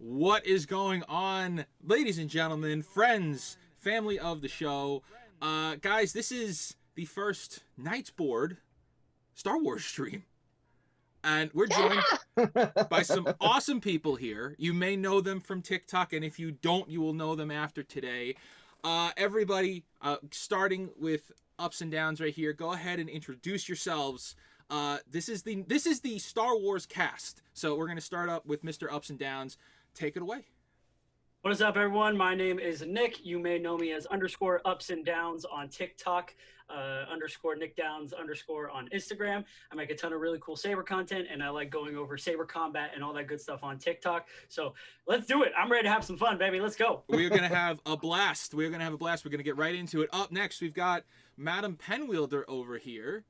What is going on, ladies and gentlemen, friends, family of the show? Guys, this is the first Knights Board Star Wars stream. And we're joined by some awesome people here. You may know them from TikTok, and if you don't, you will know them after today. Everybody, starting with Ups and Downs right here, go ahead and introduce yourselves. This is the Star Wars cast. So we're going to start up with Mr. Ups and Downs. Take it away. What is up, everyone? My name is Nick. You may know me as _ups and downs on TikTok, _Nick Downs _ on Instagram. I make a ton of really cool Saber content, and I like going over Saber combat and all that good stuff on TikTok. So let's do it. I'm ready to have some fun, baby. Let's go. We're going to have a blast. We're going to get right into it. Up next, we've got Madam Penwielder over here.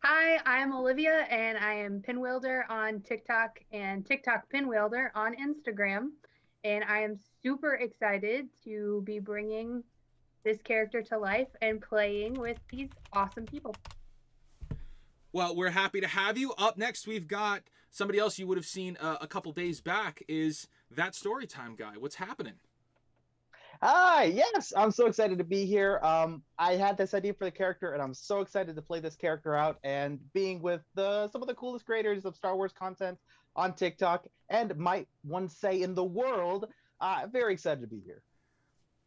Hi, I'm Olivia, and I am Pinwielder on TikTok and TikTok Pinwielder on Instagram. And I am super excited to be bringing this character to life and playing with these awesome people. Well, we're happy to have you. Up next, we've got somebody else you would have seen a couple days back is that Storytime guy. What's happening? Hi, yes, I'm so excited to be here. I had this idea for the character, and I'm so excited to play this character out and being with some of the coolest creators of Star Wars content on TikTok, and might one say in the world. Very excited to be here.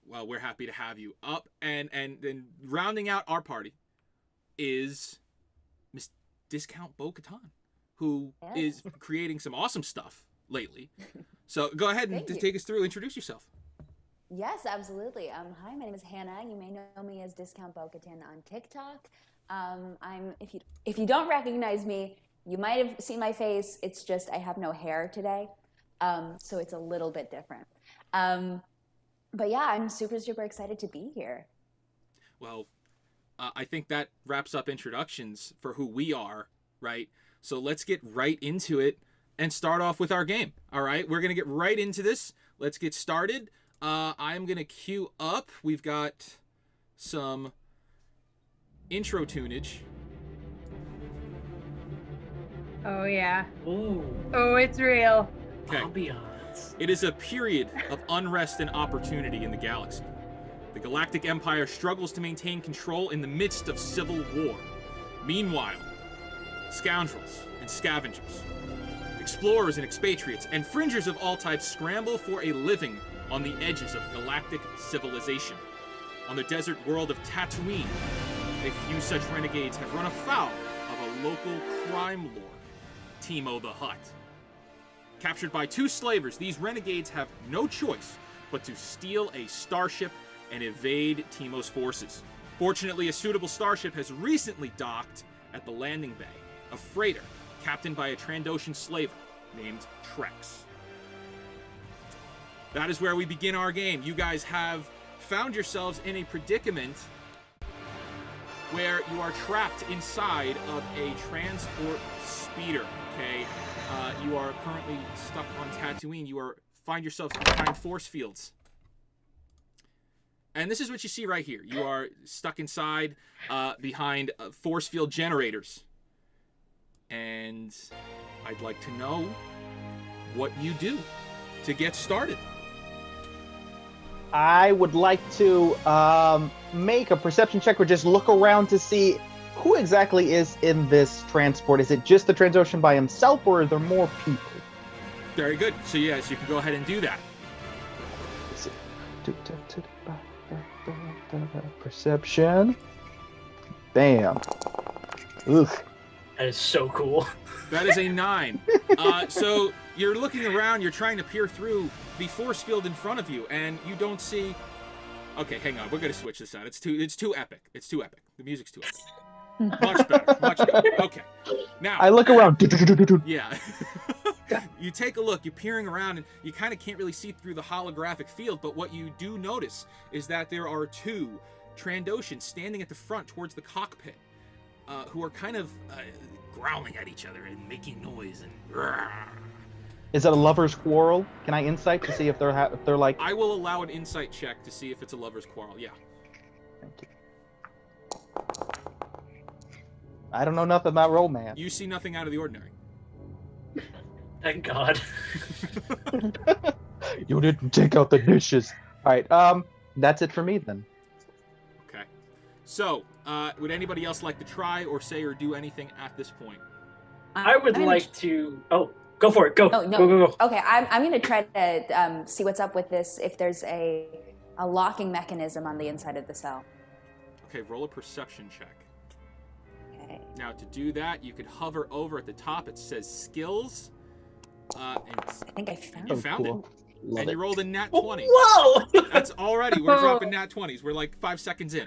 Well, we're happy to have you. Up and then rounding out our party is Miss Discount Bo-Katan, who is creating some awesome stuff lately. So go ahead and take us through. Introduce yourself. Yes, absolutely. Hi, my name is Hannah. You may know me as Discount Bo-Katan on TikTok. If you don't recognize me, you might have seen my face. It's just I have no hair today, so it's a little bit different. But yeah, I'm super excited to be here. Well, I think that wraps up introductions for who we are, right? So let's get right into it and start off with our game. All right, we're gonna get right into this. Let's get started. I'm gonna queue up. We've got some intro tunage. Oh, yeah. Ooh. Oh, it's real. Okay. Ambiance. It is a period of unrest and opportunity in the galaxy. The Galactic Empire struggles to maintain control in the midst of civil war. Meanwhile, scoundrels and scavengers, explorers and expatriates, and fringers of all types scramble for a living on the edges of galactic civilization. On the desert world of Tatooine, a few such renegades have run afoul of a local crime lord, TEEMO the Hutt. Captured by two slavers, these renegades have no choice but to steal a starship and evade TEEMO's forces. Fortunately, a suitable starship has recently docked at the landing bay, a freighter captained by a Trandoshan slaver named Trex. That is where we begin our game. You guys have found yourselves in a predicament where you are trapped inside of a transport speeder, okay? You are currently stuck on Tatooine. You find yourself behind force fields. And this is what you see right here. You are stuck inside behind force field generators. And I'd like to know what you do to get started. I would like to make a perception check or just look around to see who exactly is in this transport. Is it just the Trandoshan by himself, or are there more people? Very good. So yes, you can go ahead and do that. Perception. Bam. Ugh. That is so cool. That is a 9. So you're looking around, you're trying to peer through the force field in front of you, and you don't see... Okay, hang on. We're going to switch this out. It's too epic. It's too epic. The music's too epic. Much better. Much better. Okay. Now... I look around. Yeah. You take a look, you're peering around, and you kind of can't really see through the holographic field, but what you do notice is that there are two Trandoshans standing at the front towards the cockpit, who are kind of growling at each other and making noise and... Is it a lover's quarrel? Can I insight to see if they're like... I will allow an insight check to see if it's a lover's quarrel, yeah. Thank you. I don't know nothing about romance. You see nothing out of the ordinary. Thank God. You didn't take out the dishes. All right. That's it for me then. Okay. So, would anybody else like to try or say or do anything at this point? I would I'm gonna like to. Oh, go for it. Go. Oh, no. Go. Okay, I'm going to try to see what's up with this, if there's a locking mechanism on the inside of the cell. Okay, roll a perception check. Okay. Now, to do that, you could hover over at the top. It says skills. And I think I found you it. found cool. it. Love And it. you rolled a nat Oh, 20. whoa! That's already, we're dropping nat 20s. We're like 5 seconds in.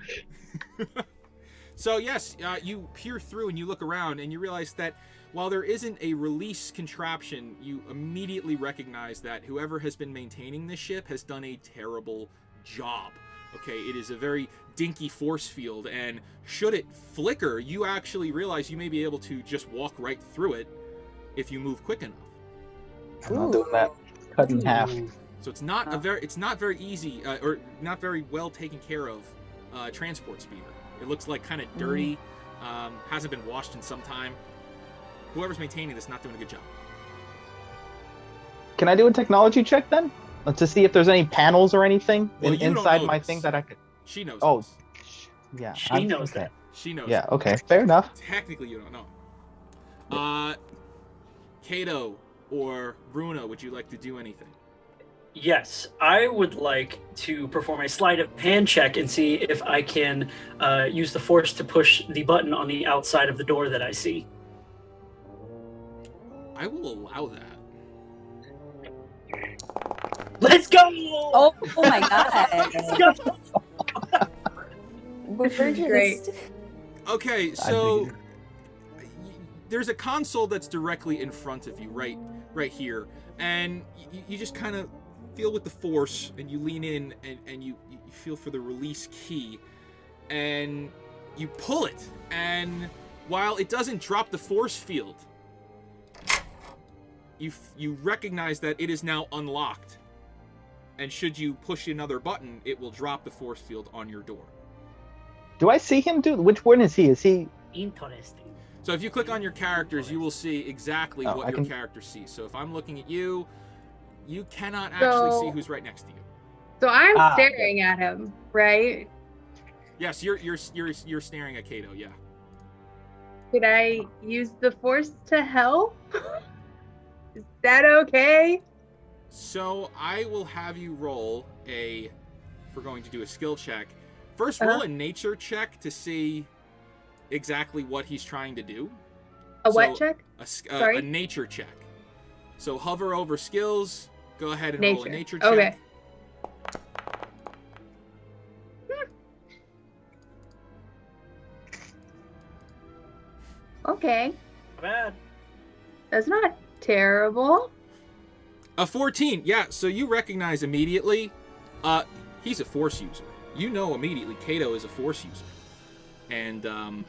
So, yes, you peer through and you look around and you realize that while there isn't a release contraption, you immediately recognize that whoever has been maintaining this ship has done a terrible job. Okay, it is a very dinky force field, and should it flicker, you actually realize you may be able to just walk right through it if you move quick enough. I'm not doing that. Cut in half. So it's not very easy or not very well taken care of transport speeder. It looks like kind of dirty, hasn't been washed in some time. Whoever's maintaining this not doing a good job. Can I do a technology check then? To see if there's any panels or anything Well, you don't inside know my this. thing that I could. She knows. Oh, this. yeah. She knows okay. that. She knows. Yeah. this. Okay. Fair enough. Technically, you don't know. Kato or Bruna, would you like to do anything? Yes, I would like to perform a sleight of hand check and see if I can use the force to push the button on the outside of the door that I see. I will allow that. Let's go! Oh my god. Let's go! We're just... Great. Okay, so there's a console that's directly in front of you, right here, and you just kind of feel with the force, and you lean in, and you feel for the release key, and you pull it, and while it doesn't drop the force field, you recognize that it is now unlocked, and should you push another button, it will drop the force field on your door. Do I see him do? Which one is he? Is he? Interesting. So if you click on your characters, you will see exactly Oh, what I your can- character sees. So if I'm looking at you, you cannot actually see So- who's right next to you. So I'm Ah, staring at him, right? Yes, you're staring at Kato. Yeah. Could I use the force to help? Is that okay? So I will have you roll if we're going to do a skill check. First, roll a nature check to see exactly what he's trying to do. A what So, check? A Sorry? nature check. So hover over skills. Go ahead and roll a nature check. Okay. Okay, Not bad. that's not terrible. A 14. Yeah, so you recognize immediately. He's a force user. You know immediately Kato is a force user. And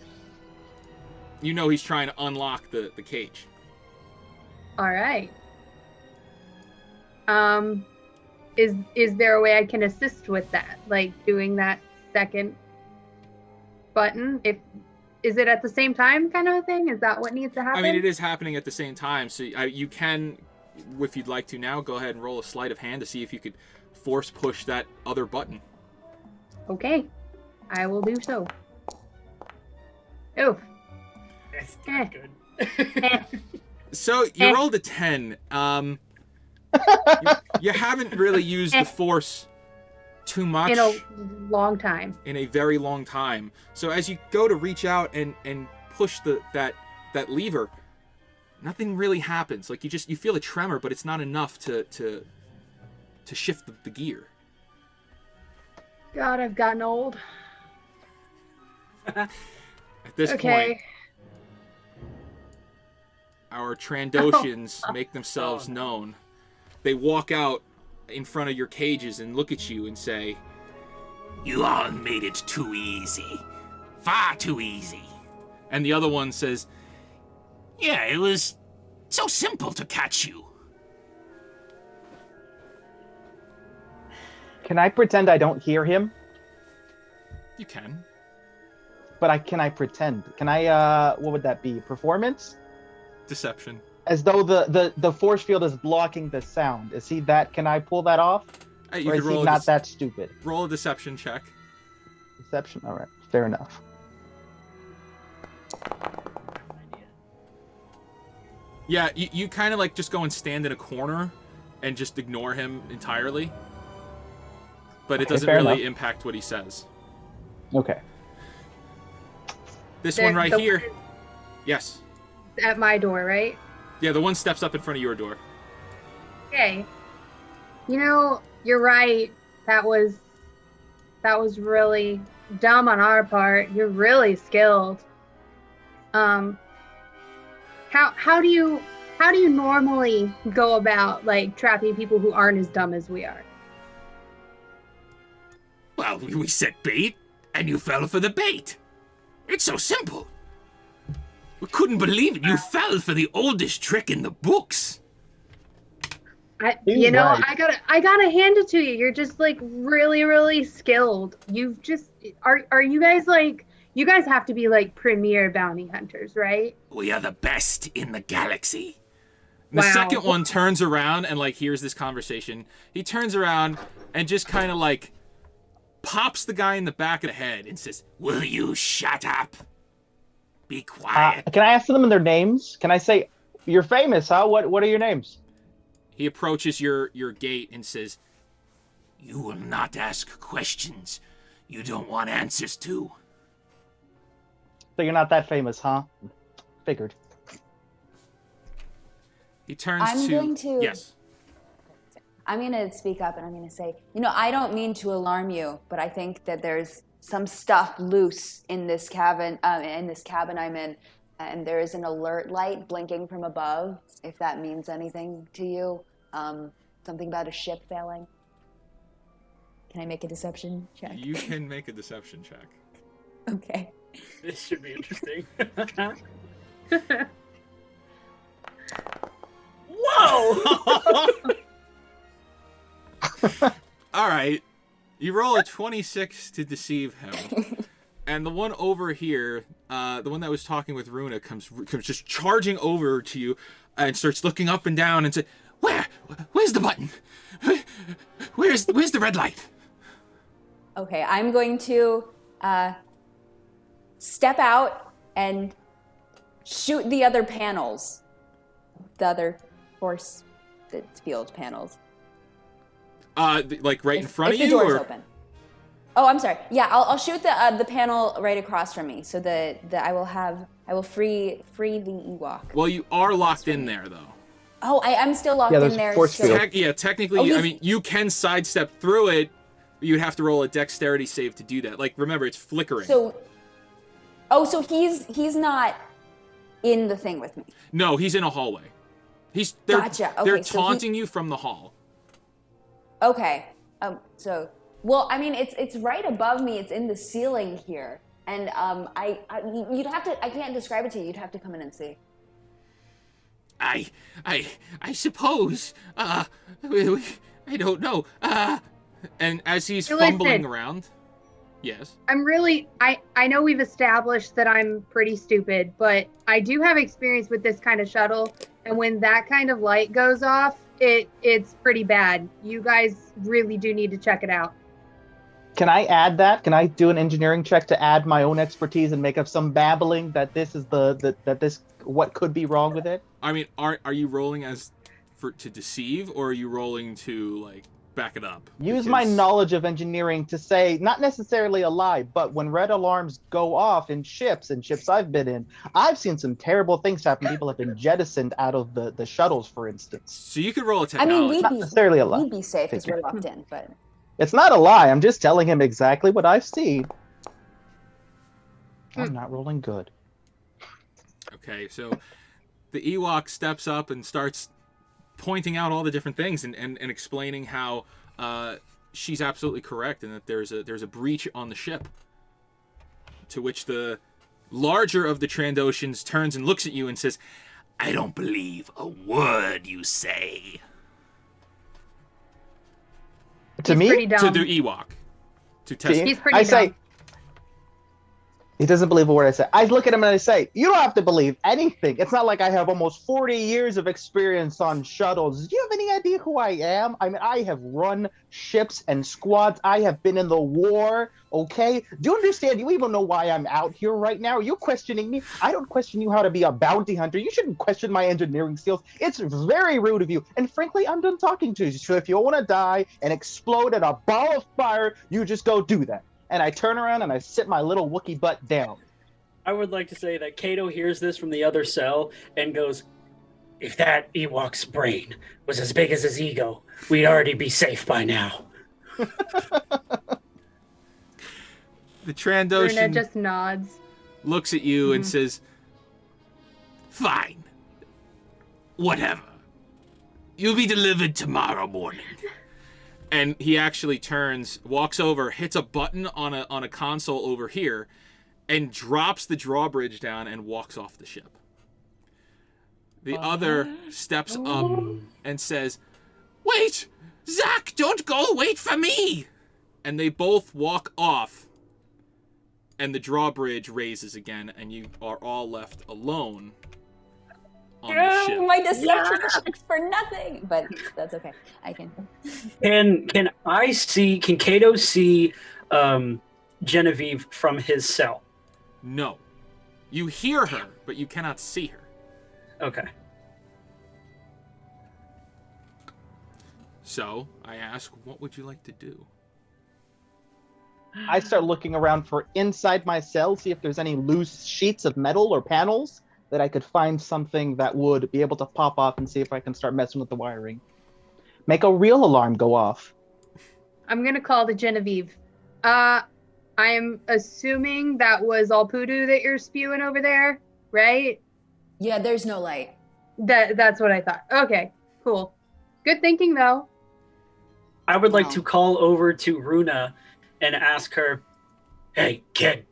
you know he's trying to unlock the cage. All right. Is there a way I can assist with that? Like doing that second button? Is it at the same time kind of a thing? Is that what needs to happen? I mean, it is happening at the same time, so you can, if you'd like to now, go ahead and roll a sleight of hand to see if you could force push that other button. Okay, I will do so. Oof. That's Eh. good. So you rolled a 10. You haven't really used the force too much In a long time. in a very long time. So as you go to reach out and push that lever, nothing really happens. Like you feel a tremor, but it's not enough to shift the gear. God, I've gotten old. At this point, Okay. our Trandoshans make themselves known. They walk out in front of your cages and look at you and say, "You all made it too easy. Far too easy." And the other one says, "Yeah, it was so simple to catch you." Can I pretend I don't hear him? You can. But can I pretend? Can I? What would that be? Performance? Deception. As though the force field is blocking the sound. Is he that? Can I pull that off? You Or could is he roll not that stupid? roll a deception check. Deception. All right, fair enough. Yeah, you kind of like just go and stand in a corner and just ignore him entirely. But it Okay, doesn't fair really enough. impact what he says. Okay. This one right The here. one Yes. at my door, right? Yeah, the one steps up in front of your door. Okay. You know, you're right. That was really dumb on our part. You're really skilled. How do you normally go about like trapping people who aren't as dumb as we are? Well, we set bait, and you fell for the bait. It's so simple. We couldn't believe it. You fell for the oldest trick in the books. You know, right. I gotta hand it to you. You're just like really, really skilled. You've just are you guys like, you guys have to be like premier bounty hunters, right? We are the best in the galaxy. And the Wow. second one turns around and like hears this conversation. He turns around and just kind of like pops the guy in the back of the head and says, Will you shut up? Be quiet. Can I ask them their names? Can I say, you're famous, huh? What are your names? he approaches your gate and says, You will not ask questions you don't want answers to. So you're not that famous, huh? Figured. he turns I'm going to- Yes. I'm going to speak up and I'm going to say, I don't mean to alarm you, but I think that there's some stuff loose in this cabin I'm in, and there is an alert light blinking from above, if that means anything to you. Something about a ship failing. Can I make a deception check? You can make a deception check. Okay. This should be interesting. Whoa! All right. You roll a 26 to deceive him. And the one over here, the one that was talking with Runa, comes just charging over to you and starts looking up and down and says, Where's the button? Where's the red light? Okay, I'm going to step out and shoot the other panels. The other force field panels. like right in front of if you? the door's Or? open. Oh, I'm sorry. Yeah, I'll shoot the panel right across from me, so that I will free the Ewok. Well, you are locked in there, though. Oh, I'm still locked there's in there. force so- field. Technically, Oh, I he's- mean, you can sidestep through it, but you'd have to roll a dexterity save to do that. Like, remember, it's flickering. So he's not in the thing with me. No, he's in a hallway. They're Gotcha. Okay, they're so he- taunting you from the hall. Okay. Well, I mean, it's right above me. It's in the ceiling here, and you'd have to. I can't describe it to you. You'd have to come in and see. I suppose. I don't know. And as he's Hey, fumbling listen. around, yes. I know we've established that I'm pretty stupid, but I do have experience with this kind of shuttle, and when that kind of light goes off, it's pretty bad. You guys really do need to check it out. Can I add that? Can I do an engineering check to add my own expertise and make up some babbling that this is what could be wrong with it? I mean, are you rolling to deceive, or are you rolling to like back it up? Use my Because- knowledge of engineering to say, not necessarily a lie, but when red alarms go off in ships I've been in, I've seen some terrible things happen. People have been jettisoned out of the shuttles, for instance. So you could roll a I technology. mean, we'd Not necessarily a lie. be safe because we're locked in, but It's not a lie. I'm just telling him exactly what I've seen. I'm not rolling good. Okay, so the Ewok steps up and starts pointing out all the different things and explaining how she's absolutely correct and that there's a breach on the ship. To which the larger of the Trandoshans turns and looks at you and says, I don't believe a word you say. To He's me, pretty dumb. to the Ewok. To test. He's pretty I dumb. say, He doesn't believe a word I say. I look at him and I say, you don't have to believe anything. It's not like I have almost 40 years of experience on shuttles. Do you have any idea who I am? I mean, I have run ships and squads. I have been in the war, okay? Do you understand? Do you even know why I'm out here right now? Are you questioning me? I don't question you how to be a bounty hunter. You shouldn't question my engineering skills. It's very rude of you. And frankly, I'm done talking to you. So if you want to die and explode in a ball of fire, you just go do that. And I turn around and I sit my little Wookiee butt down. I would like to say that Kato hears this from the other cell and goes, if that Ewok's brain was as big as his ego, we'd already be safe by now. The Trandoshan Bruna just nods. looks at you and says, Fine. Whatever. You'll be delivered tomorrow morning. and he actually turns, walks over, hits a button on a console over here, and drops the drawbridge down and walks off the ship. The other steps up and says, Wait! Zach, don't go! Wait for me! and they both walk off, and the drawbridge raises again, and you are all left alone on the ship. My deception checked for nothing, but that's okay. I can. Can Kato see Genevieve from his cell? No. You hear her, but you cannot see her. Okay. So, I ask, what would you like to do? I start looking around for inside my cell, see if there's any loose sheets of metal or panels that I could find something that would be able to pop off and see if I can start messing with the wiring. Make a real alarm go off. I'm gonna call to Genevieve. I'm assuming that was all poodoo that you're spewing over there, right? Yeah, there's no light. That's what I thought. Okay, cool. Good thinking though. I would like to call over to Runa and ask her, hey, kid,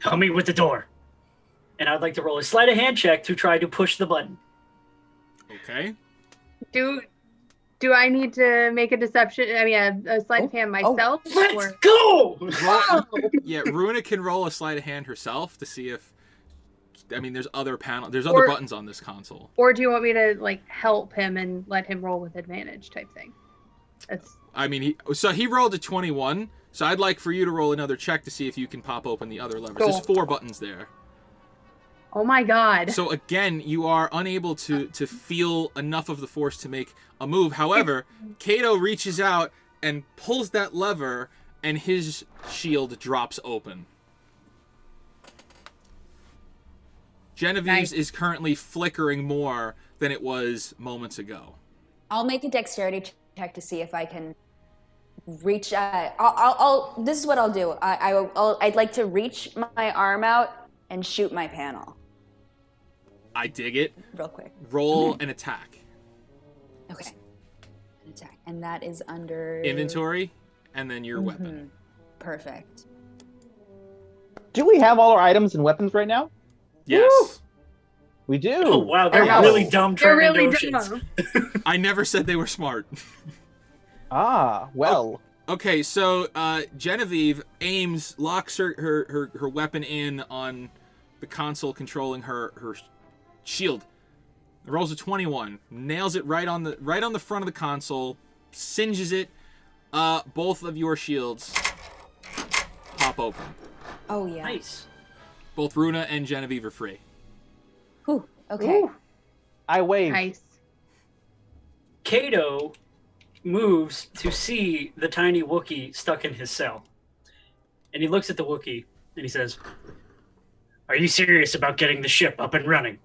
help me with the door. And I'd like to roll a sleight of hand check to try to push the button. Okay. Do I need to make a deception? I mean, a sleight of hand myself? Let's go! Yeah, Runa can roll a sleight of hand herself to see if... I mean, there's other buttons on this console. Or do you want me to, like, help him and let him roll with advantage type thing? I mean, he rolled a 21, so I'd like for you to roll another check to see if you can pop open the other levers. Cool. There's 4 buttons there. Oh my god. So again, you are unable to feel enough of the force to make a move. However, Kato reaches out and pulls that lever, and his shield drops open. Genevieve's is currently flickering more than it was moments ago. I'll make a dexterity check to see if I can reach. This is what I'll do. I'd like to reach my arm out and shoot my panel. I dig it. Real quick. Roll an attack. Okay. An attack, and that is under Inventory, and then your weapon. Perfect. Do we have all our items and weapons right now? Yes. Woo! We do. Oh, wow, they're Wow. really dumb They're really Trandoshans. dumb. I never said they were smart. Ah, well. Okay, so Genevieve locks her weapon in on the console controlling her shield. Rolls a 21, nails it right on the front of the console, singes it. Both of your shields pop open. Oh yeah. Nice. Both Runa and Genevieve are free. Whew. Okay. Ooh, I wave. nice. Kato moves to see the tiny Wookiee stuck in his cell. And he looks at the Wookiee and he says, are you serious about getting the ship up and running?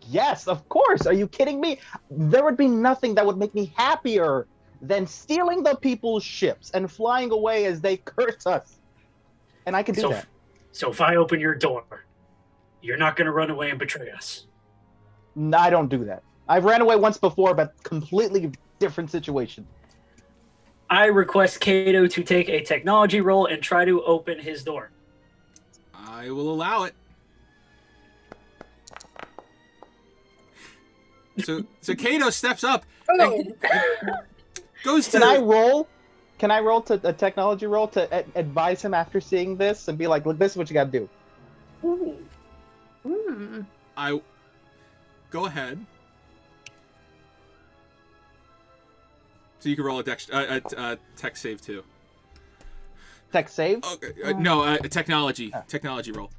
Yes, of course. Are you kidding me? There would be nothing that would make me happier than stealing the people's ships and flying away as they curse us. And I can do that. So if I open your door, you're not going to run away and betray us? No, I don't do that. I've ran away once before, but completely different situation. I request Kato to take a technology roll and try to open his door. I will allow it. So Kato steps up and goes to... Can I roll? Can I roll a technology roll to advise him after seeing this and be like, look, this is what you got to do? Go ahead. So you can roll a tech save too. Tech save? Okay, no, a technology roll.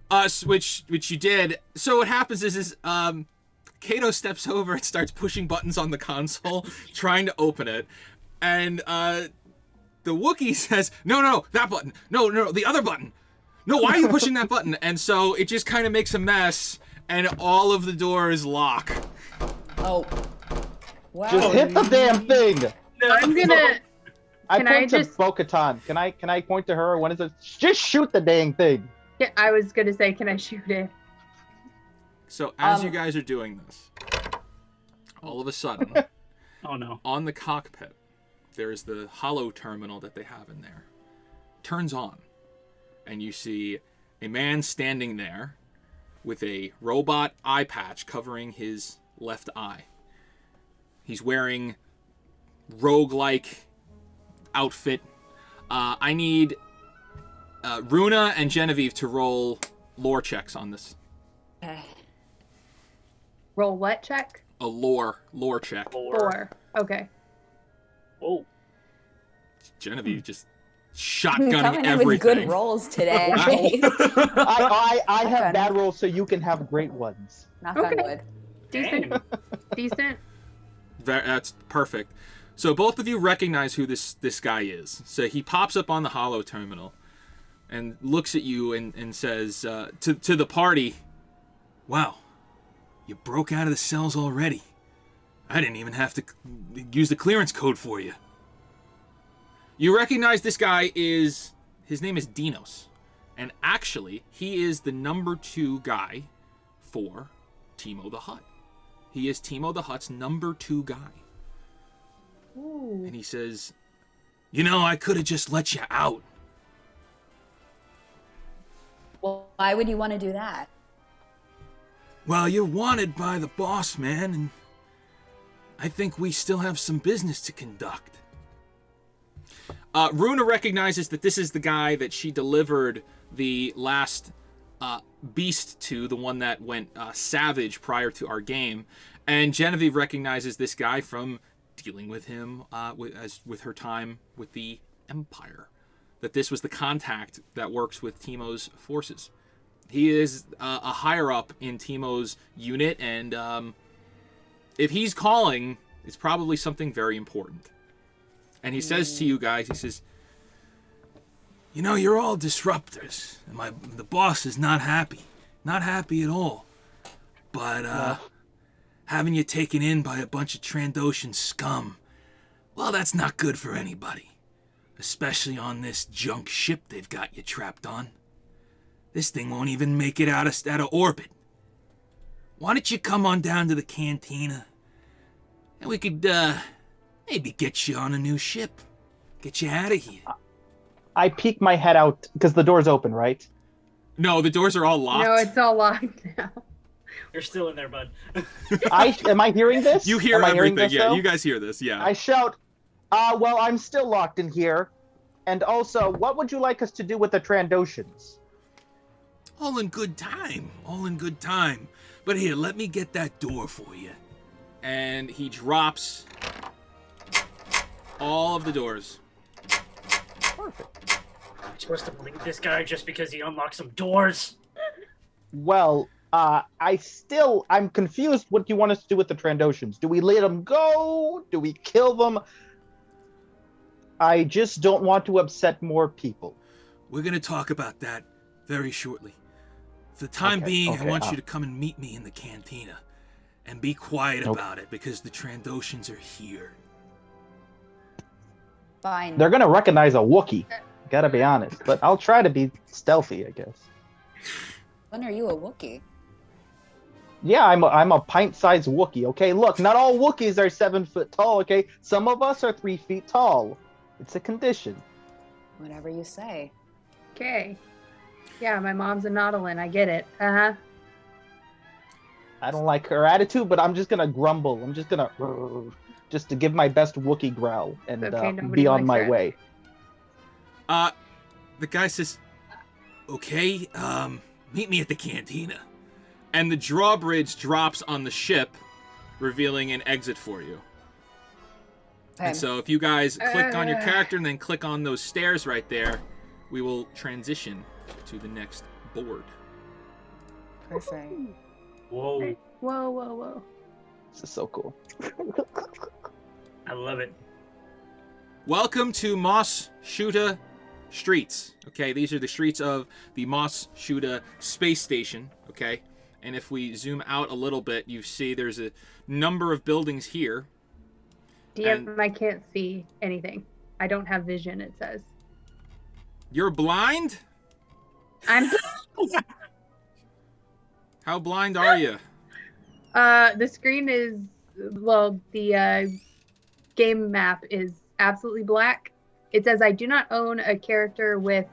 Which you did. So what happens is Kato steps over and starts pushing buttons on the console, trying to open it, and the Wookiee says, "No, that button. No, the other button. No, why are you pushing that button?" And so it just kind of makes a mess, and all of the doors lock. Oh. Wow. Just hit the damn thing. I'm gonna. I point to Bo-Katan. Can I point to her? When is it? Just shoot the dang thing. Yeah, I was gonna say, can I shoot it? So as you guys are doing this, all of a sudden, Oh no! on the cockpit, there is the holo terminal that they have in there. Turns on, and you see a man standing there with a robot eye patch covering his left eye. He's wearing roguelike outfit. I need Runa and Genevieve to roll lore checks on this. Okay. Roll what check? A lore check. 4. Okay. Oh. Genevieve just Coming shotgunning in everything. with good rolls today. I have Okay. bad rolls so you can have great ones. Knock on Okay. wood. Decent. Decent. That's perfect. So both of you recognize who this guy is. So he pops up on the holo terminal and looks at you and says to the party, "Wow, you broke out of the cells already. I didn't even have to use the clearance code for you." You recognize this guy his name is Dinos. And actually, he is the number 2 guy for TEEMO the Hutt. He is TEEMO the Hutt's number 2 guy. Ooh. And he says, I could have just let you out. Well, why would you want to do that? Well, you're wanted by the boss, man, and I think we still have some business to conduct. Runa recognizes that this is the guy that she delivered the last beast to, the one that went savage prior to our game. And Genevieve recognizes this guy from dealing with him with her time with the Empire. That this was the contact that works with TEEMO's forces. He is a higher up in TEEMO's unit, and if he's calling, it's probably something very important. And he says to you guys, he says, you're all disruptors. And the boss is not happy. Not happy at all. But having you taken in by a bunch of Trandoshan scum, well, that's not good for anybody. Especially on this junk ship they've got you trapped on. This thing won't even make it out of orbit. Why don't you come on down to the cantina, and we could maybe get you on a new ship. Get you out of here. I peek my head out because the door's open, right? No, the doors are all locked. No, it's all locked now. You're still in there, bud. Am I hearing this? You hear Am I hearing everything, this, yeah. though? You guys hear this, yeah. I shout, well, I'm still locked in here. And also, what would you like us to do with the Trandoshans? All in good time. All in good time. But here, let me get that door for you. And he drops all of the doors. Perfect. I'm supposed to believe this guy just because he unlocked some doors. Well, I'm confused what you want us to do with the Trandoshans. Do we let them go? Do we kill them? I just don't want to upset more people. We're going to talk about that very shortly. For the time being, I want you to come and meet me in the cantina. And be quiet about it, because the Trandoshans are here. Fine. They're gonna recognize a Wookiee. Gotta be honest. But I'll try to be stealthy, I guess. When are you a Wookiee? Yeah, I'm a pint-sized Wookiee, okay? Look, not all Wookiees are 7 foot tall, okay? Some of us are 3 feet tall. It's a condition. Whatever you say. Okay. Yeah, my mom's a Nautilin. I get it. Uh-huh. I don't like her attitude, but I'm just gonna grumble. I'm just gonna just to give my best Wookiee growl and Okay, be on my likes way. The guy says, okay, meet me at the cantina. And the drawbridge drops on the ship, revealing an exit for you. Okay. And so if you guys click on your character and then click on those stairs right there, we will transition to the next board. Perfect. Whoa. Whoa, whoa, whoa. This is so cool. I love it. Welcome to Mos Shuta streets. Okay, these are the streets of the Mos Shuta space station. Okay, and if we zoom out a little bit, you see there's a number of buildings here. DM, I can't see anything. I don't have vision, it says. You're blind? I'm How blind are you? the screen is, well, the game map is absolutely black. It says I do not own a character with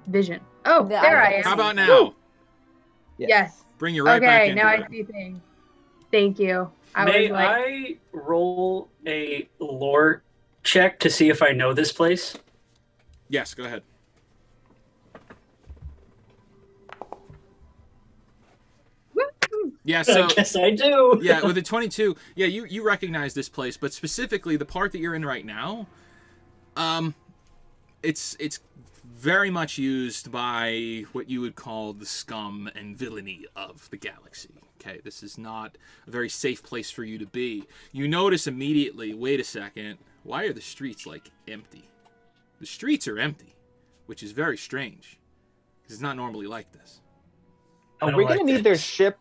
vision. Oh, Yeah, there I am. How about now? Woo! Yes. Bring you right back Okay, into now it. I see things. Thank you. May was like, I roll a lore check to see if I know this place? Yes, go ahead. woo! Yeah, so I guess I do. yeah, with the 22, yeah, you recognize this place, but specifically the part that you're in right now, it's very much used by what you would call the scum and villainy of the galaxy. Okay, this is not a very safe place for you to be. You notice immediately, wait a second, why are the streets like empty? The streets are empty, which is very strange. 'Cause it's not normally like this. I Are don't we gonna like need their this. ship?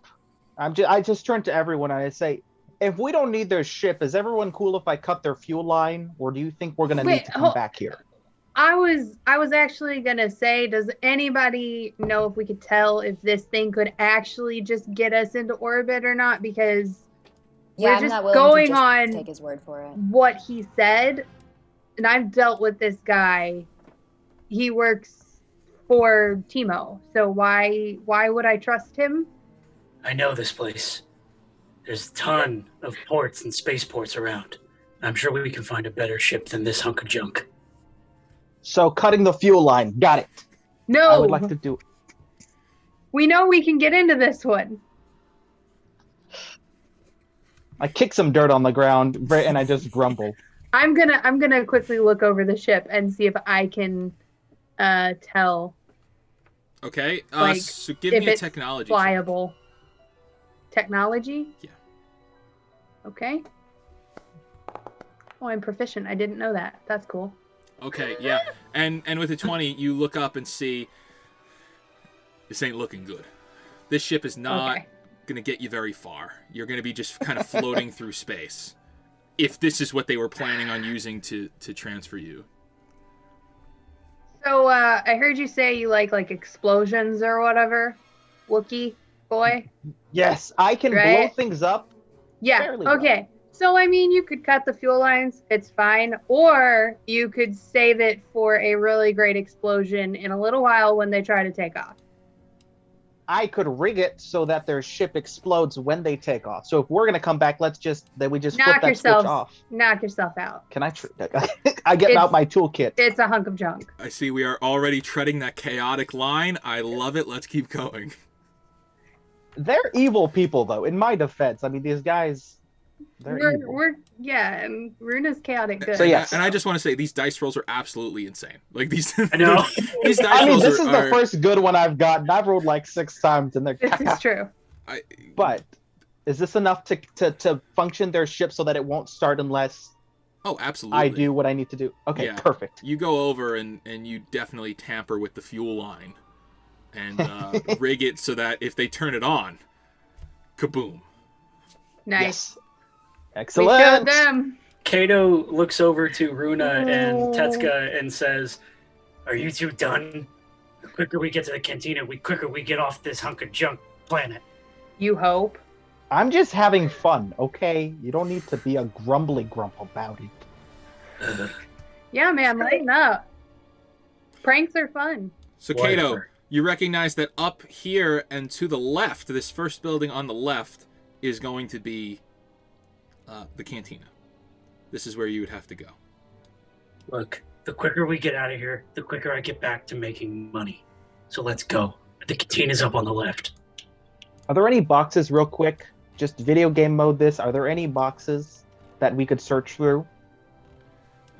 I just turn to everyone and I say, if we don't need their ship, is everyone cool if I cut their fuel line, or do you think we're gonna need Wait, to come back here? I was actually gonna say, does anybody know if we could tell if this thing could actually just get us into orbit or not? Because Yeah, we're I'm just not willing going to just on take his word for it. what he said, and I've dealt with this guy. He works for TEEMO, so why would I trust him? I know this place. There's a ton of ports and spaceports around. I'm sure we can find a better ship than this hunk of junk. So cutting the fuel line, got it. No, I would like to do it. we know we can get into this one. I kick some dirt on the ground and I just grumble. I'm gonna quickly look over the ship and see if I can tell Okay, Like, so give if me a it's technology check. flyable. Technology? Yeah. Okay. Oh, I'm proficient. I didn't know that. That's cool. Okay, yeah. And with the 20, you look up and see this ain't looking good. This ship is not Okay. going to get you very far. You're going to be just kind of floating through space. If this is what they were planning on using to transfer you. So, I heard you say you like explosions or whatever. Wookiee boy. Yes, I can blow Right? things up. Yeah. Fairly well. Okay. So, I mean, you could cut the fuel lines. It's fine. Or you could save it for a really great explosion in a little while when they try to take off. I could rig it so that their ship explodes when they take off. So if we're gonna come back, we just flip Knock that yourselves. switch off. Knock yourself out. Can I? I get It's- out my toolkit. It's a hunk of junk. I see we are already treading that chaotic line. I love it. Let's keep going. They're evil people, though. In my defense, I mean, these guys, they're evil. And Runa's chaotic good. So yes. And I just want to say these dice rolls are absolutely insane. Like these I know. these dice I mean, rolls this is are the first good one I've gotten. I've rolled like 6 times, and they're. This is true. But is this enough to function their ship so that it won't start unless Oh, absolutely. I do what I need to do? Okay, Yeah. perfect. You go over and you definitely tamper with the fuel line and rig it so that if they turn it on, kaboom. Nice. Yes. We Excellent. showed them. Kato looks over to Runa and Tetsuka and says, "Are you two done? The quicker we get to the cantina, the quicker we get off this hunk of junk planet." You hope. I'm just having fun, okay? You don't need to be a grumbly grump about it. Yeah, man, lighten up. Pranks are fun. So Kato, Whatever. you recognize that up here and to the left, this first building on the left is going to be the cantina. This is where you would have to go. Look, the quicker we get out of here, the quicker I get back to making money. So let's go. The cantina's up on the left. Are there any boxes, real quick? Just video game mode this. Are there any boxes that we could search through?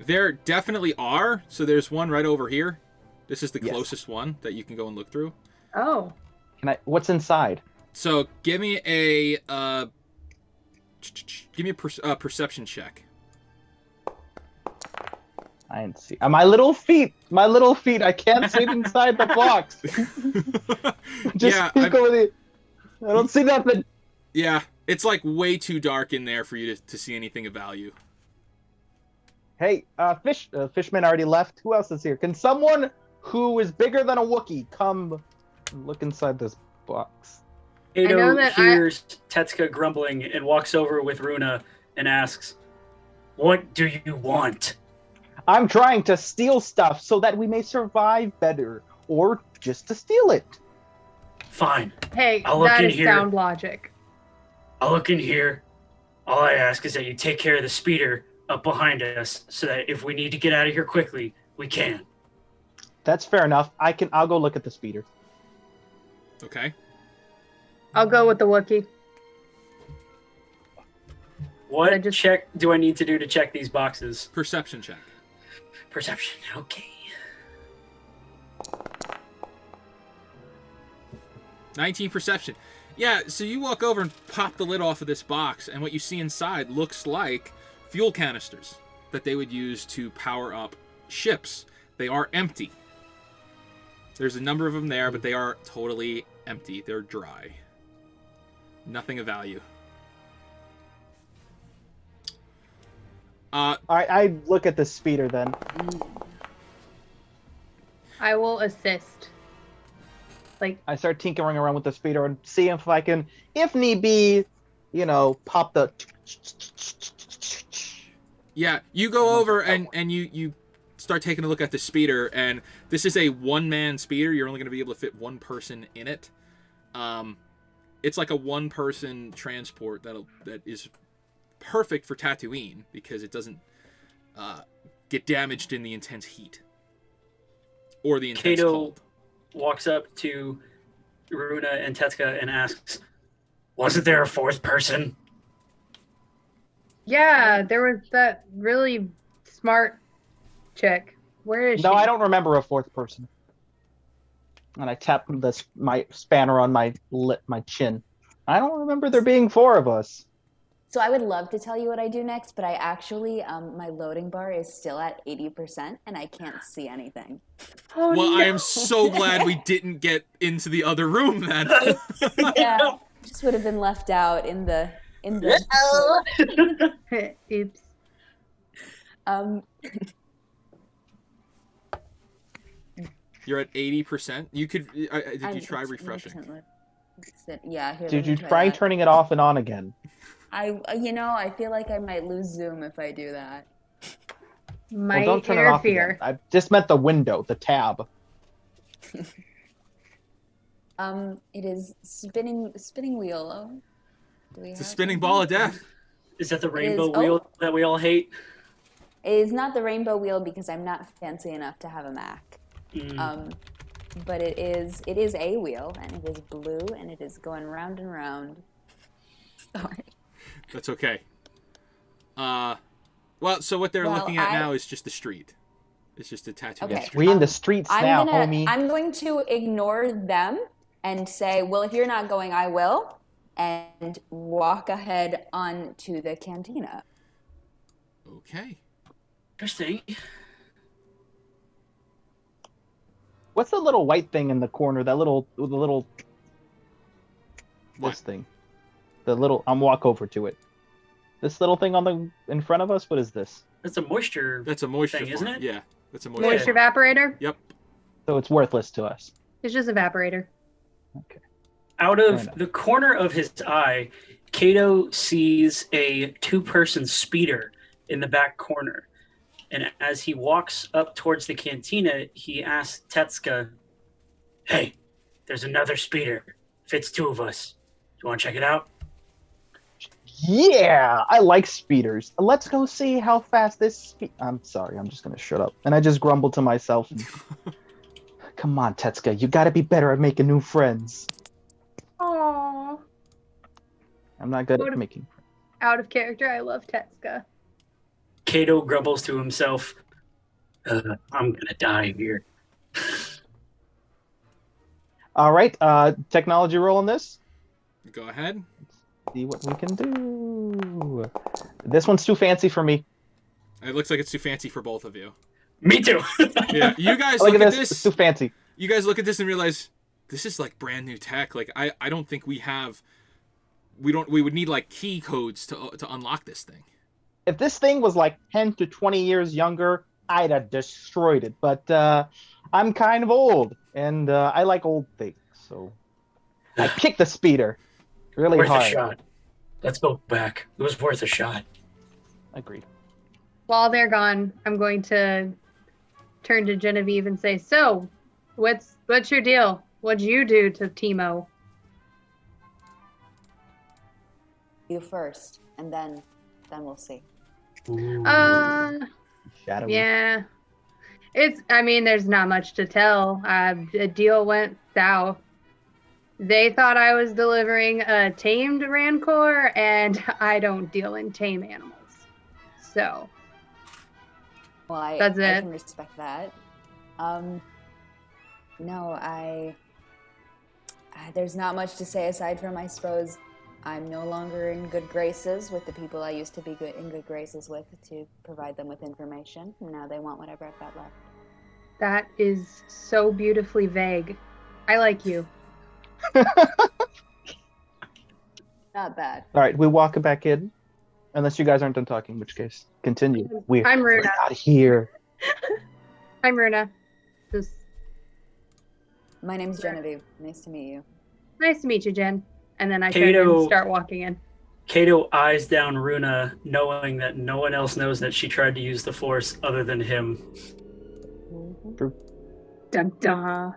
There definitely are. So there's one right over here. This is the Yes. closest one that you can go and look through. Oh. What's inside? So give me a perception check. I didn't see. My little feet. I can't see inside the box. Just Yeah, peek over the. I don't see nothing. Yeah, it's like way too dark in there for you to see anything of value. Hey, Fishman already left. Who else is here? Can someone who is bigger than a Wookiee come look inside this box? Kato hears Tetsuka grumbling and walks over with Runa and asks, "What do you want?" I'm trying to steal stuff so that we may survive better, or just to steal it. Fine. Hey, I'll look that in is here. sound logic. I'll look in here. All I ask is that you take care of the speeder up behind us so that if we need to get out of here quickly, we can. That's fair enough. I'll go look at the speeder. Okay. I'll go with the Wookiee. What check do I need to do to check these boxes? Perception check. Perception, okay. 19 perception. Yeah, so you walk over and pop the lid off of this box, and what you see inside looks like fuel canisters that they would use to power up ships. They are empty. There's a number of them there, but they are totally empty. They're dry. Nothing of value. I look at the speeder then. I will assist. Like, I start tinkering around with the speeder and see if I can, if need be, pop the. Yeah, you go over and you start taking a look at the speeder, and this is a one-man speeder. You're only going to be able to fit one person in it. It's like a one-person transport that is perfect for Tatooine because it doesn't get damaged in the intense heat or the intense Kato cold. Walks up to Runa and Tetsuka and asks, "Wasn't there a fourth person?" yeah, there was that really smart chick. Where is she? No, I don't remember a fourth person. And I tap my spanner on my chin. I don't remember there being four of us. So I would love to tell you what I do next, but I actually, my loading bar is still at 80% and I can't see anything. Oh, Well, no. I am so glad we didn't get into the other room then. Yeah, just would have been left out in the. Oops. You're at 80%. You could. Did you try It's refreshing? 80%. Yeah. Here, Did let me you try that. turning it off and on again? I feel like I might lose Zoom if I do that. Might Well, don't turn it off again. interfere. I just meant the window, the tab. It is spinning wheel. Do we It's a have spinning something? ball of death. Is that the is- rainbow oh. wheel that we all hate? It is not the rainbow wheel because I'm not fancy enough to have a Mac. But it is a wheel and it is blue and it is going round and round. Sorry. That's okay. Well, so what they're looking at now is just the street. It's just a Tatooine Okay. street. We in the streets now, homie. I'm going to ignore them and say, well, if you're not going, I will, and walk ahead onto the cantina. Okay. Interesting. What's the little white thing in the corner? The little What? this thing. I'm walk over to it. This little thing in front of us. What is this? That's a moisture. That's a moisture thing, isn't farm. it? Yeah, that's a moisture. Moisture farm. evaporator? Yep. So it's worthless to us. It's just evaporator. Okay. Out Fair of enough. the corner of his eye, Kato sees a two-person speeder in the back corner. And as he walks up towards the cantina, he asks Tetsuka, "Hey, there's another speeder. Fits two of us. You want to check it out?" Yeah, I like speeders. Let's go see how fast this I'm sorry, I'm just gonna shut up. And I just grumble to myself. Come on, Tetsuka, you gotta be better at making new friends. Aww. I'm not good What at if- making friends. Out of character, I love Tetsuka. Kato grumbles to himself, I'm gonna die here. All right, technology roll on this. Go ahead. See what we can do. This one's too fancy for me. It looks like it's too fancy for both of you. Me too. Yeah, you guys Look look at at this. this. It's too fancy. You guys look at this and realize this is like brand new tech. Like I don't think we would need like key codes to unlock this thing. If this thing was like 10 to 20 years younger, I'd have destroyed it. But I'm kind of old, and I like old things, so I kicked the speeder really Worth hard. a shot. Let's go back. It was worth a shot. Agreed. While they're gone, I'm going to turn to Genevieve and say, "So, what's your deal? What'd you do to TEEMO?" You first, and then we'll see. Shadowy. Yeah. There's not much to tell. The deal went south. They thought I was delivering a tamed rancor, and I don't deal in tame animals. So, Well, That's I it. can respect that. No, there's not much to say aside from, I suppose, I'm no longer in good graces with the people I used to be in good graces with to provide them with information. Now they want whatever I've got left. that is so beautifully vague. I like you. Not bad. All right, we walk it back in. Unless you guys aren't done talking, in which case, continue. I'm We're Runa. out here. I'm Runa. Just My name's Genevieve. Nice to meet you. nice to meet you, Jen. And then I turn Kato- and start walking in. Kato eyes down Runa, knowing that no one else knows that she tried to use the Force other than him. Dun dun.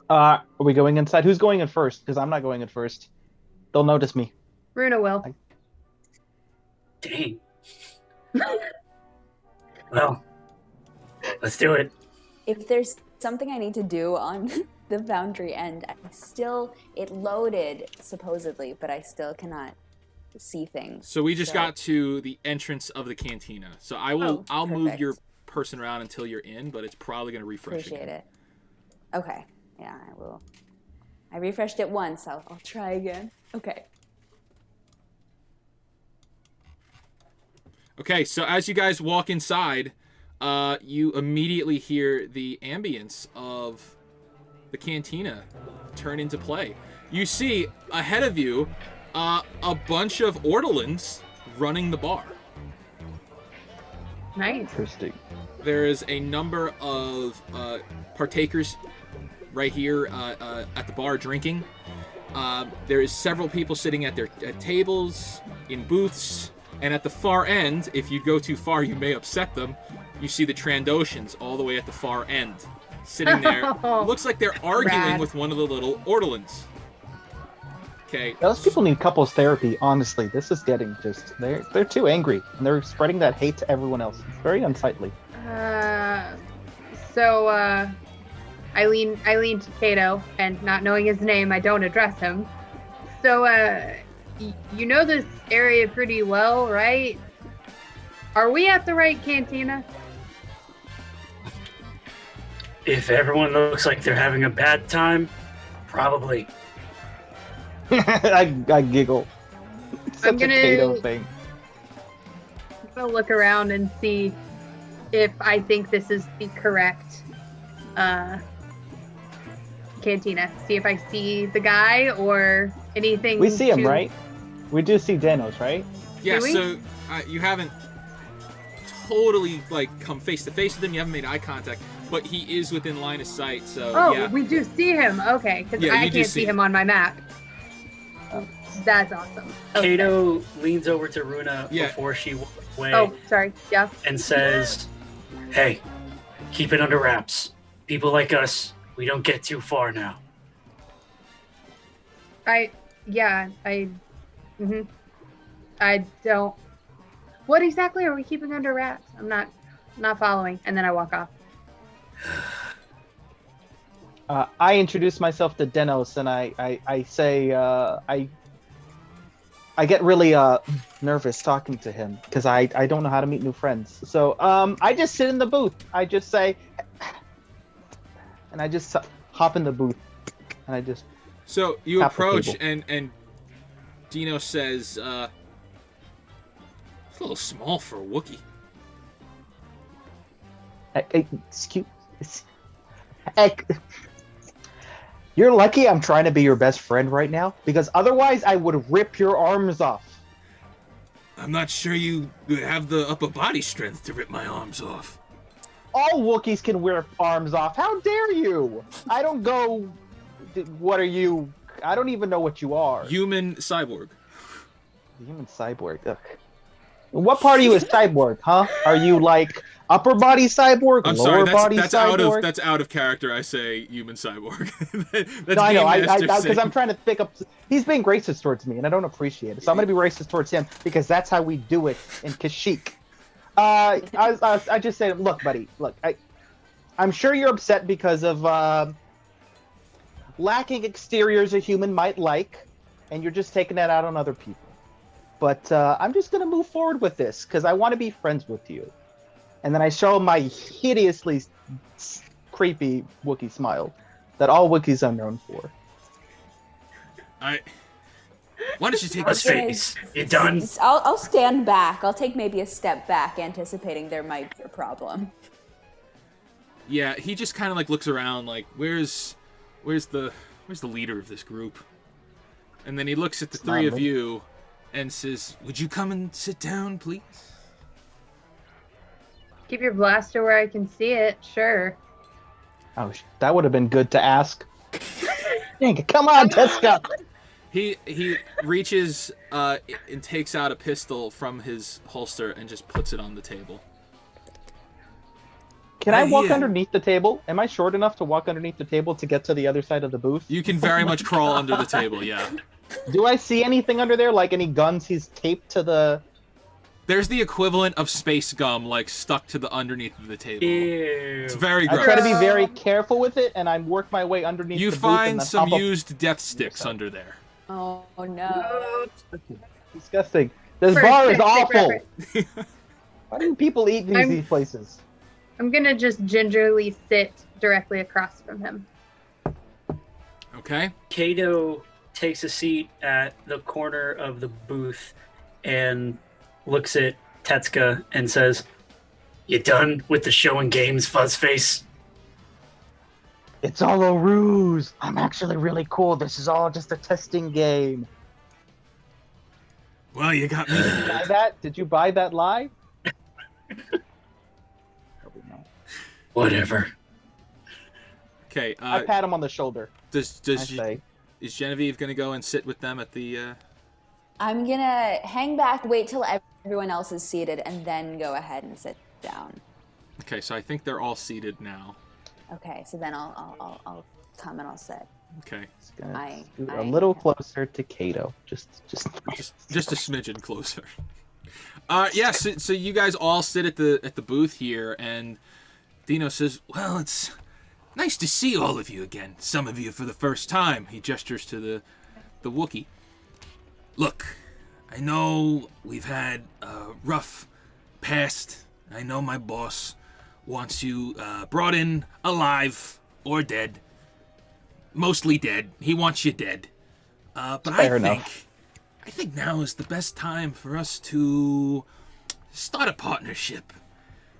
Are we going inside? Who's going in first? Because I'm not going in first. They'll notice me. Runa will. Dang. Well, let's do it. If there's something I need to do on the Foundry end, it loaded supposedly, but I still cannot see things. So we just So- got to the entrance of the cantina. So I'll move perfect. your person around until you're in, but it's probably gonna refresh. Appreciate again. it. Okay. Yeah, I will. I refreshed it once, I'll try again. Okay. Okay, so as you guys walk inside, you immediately hear the ambience of the cantina turn into play. You see ahead of you a bunch of ortolans running the bar. Nice. Interesting. There is a number of partakers right here at the bar drinking. There is several people sitting at their tables, in booths, and at the far end, if you go too far, you may upset them. You see the Trandoshans all the way at the far end, sitting there. Looks like they're arguing Rad. with one of the little ortolans. Okay. Those people need couples therapy. Honestly, this is getting just they're too angry and they're spreading that hate to everyone else. It's very unsightly. So I lean to Kato, and not knowing his name, I don't address him. So you know this area pretty well, right? Are we at the right cantina? If everyone looks like they're having a bad time, probably. I giggle. It's such I'm gonna- a Kato thing. I'm gonna look around and see if I think this is the correct cantina. See if I see the guy or anything. We see him, to- right? We do see Danos, right? Yeah, Do we? so you haven't totally come face to face with him. You haven't made eye contact, but he is within line of sight. So Oh, yeah, we do see him. Okay, because Yeah, I you do can't see see him on my map. That's awesome. Okay. Kato leans over to Runa Yeah. before she walks away Oh, sorry. Yeah. and says, "Hey, keep it under wraps. People like us, we don't get too far now." Yeah, mm-hmm. I don't. What exactly are we keeping under wraps? I'm not following. And then I walk off. I introduce myself to Denos, and I say I get really nervous talking to him because I don't know how to meet new friends. So I just sit in the booth. I just say, and I just hop in the booth, and I just. So you tap the approach, table. and Dino says, "It's a little small for a Wookiee." Excuse. You're lucky I'm trying to be your best friend right now, because otherwise I would rip your arms off. I'm not sure you have the upper body strength to rip my arms off. All Wookiees can rip arms off. How dare you? I don't go. What are you? I don't even know what you are. Human cyborg. Human cyborg. Ugh. What part of you is cyborg, huh? Are you like upper body cyborg, I'm lower sorry, body that's cyborg? that's out of character. I say human cyborg. No, I know. Because because I'm trying to pick up. He's being racist towards me, and I don't appreciate it. So I'm going to be racist towards him because that's how we do it in Kashyyyk. I just say, look, buddy, look. I'm sure you're upset because of lacking exteriors a human might like, and you're just taking that out on other people. But I'm just going to move forward with this because I want to be friends with you. And then I show my hideously creepy Wookiee smile that all Wookiees are known for. Why don't you take Let's this? face. You done? I'll stand back. I'll take maybe a step back, anticipating there might be a problem. Yeah, he just kind of like looks around, like where's the leader of this group? And then he looks at the three of you and says, "Would you come and sit down, please?" Keep your blaster where I can see it. Sure. Oh, that would have been good to ask. Dang it, come on, Teska. He reaches and takes out a pistol from his holster and just puts it on the table. Can I walk here. underneath the table? Am I short enough to walk underneath the table to get to the other side of the booth? You can very much crawl under the table, yeah. Do I see anything under there, like any guns he's taped to the... There's the equivalent of space gum, like, stuck to the underneath of the table. Ew. It's very I gross. try to be very careful with it, and I work my way underneath You the booth. find and then some hop up. used death sticks under there. Oh no. Disgusting. This For bar is quick awful. reference. Why do people eat these places? I'm gonna just gingerly sit directly across from him. Okay? Kato takes a seat at the corner of the booth and looks at Tetsuka and says, "You done with the show and games, Fuzzface?" It's all a ruse. I'm actually really cool. This is all just a testing game. Well, you got me. Did you buy that? Did you buy that lie? Probably not. Whatever. Okay, I pat him on the shoulder. I say, is Genevieve gonna go and sit with them at the I'm gonna hang back, wait till everyone else is seated, and then go ahead and sit down. Okay, so I think they're all seated now. Okay, so then I'll come and I'll sit. Okay. scoot a little closer to Kato. Just a smidgen closer. Yeah, so you guys all sit at the booth here, and Dino says, "Well, it's nice to see all of you again. Some of you for the first time." He gestures to the Wookiee. "Look, I know we've had a rough past. I know my boss wants you brought in alive or dead. Mostly dead. He wants you dead. But I think now is the best time for us to start a partnership.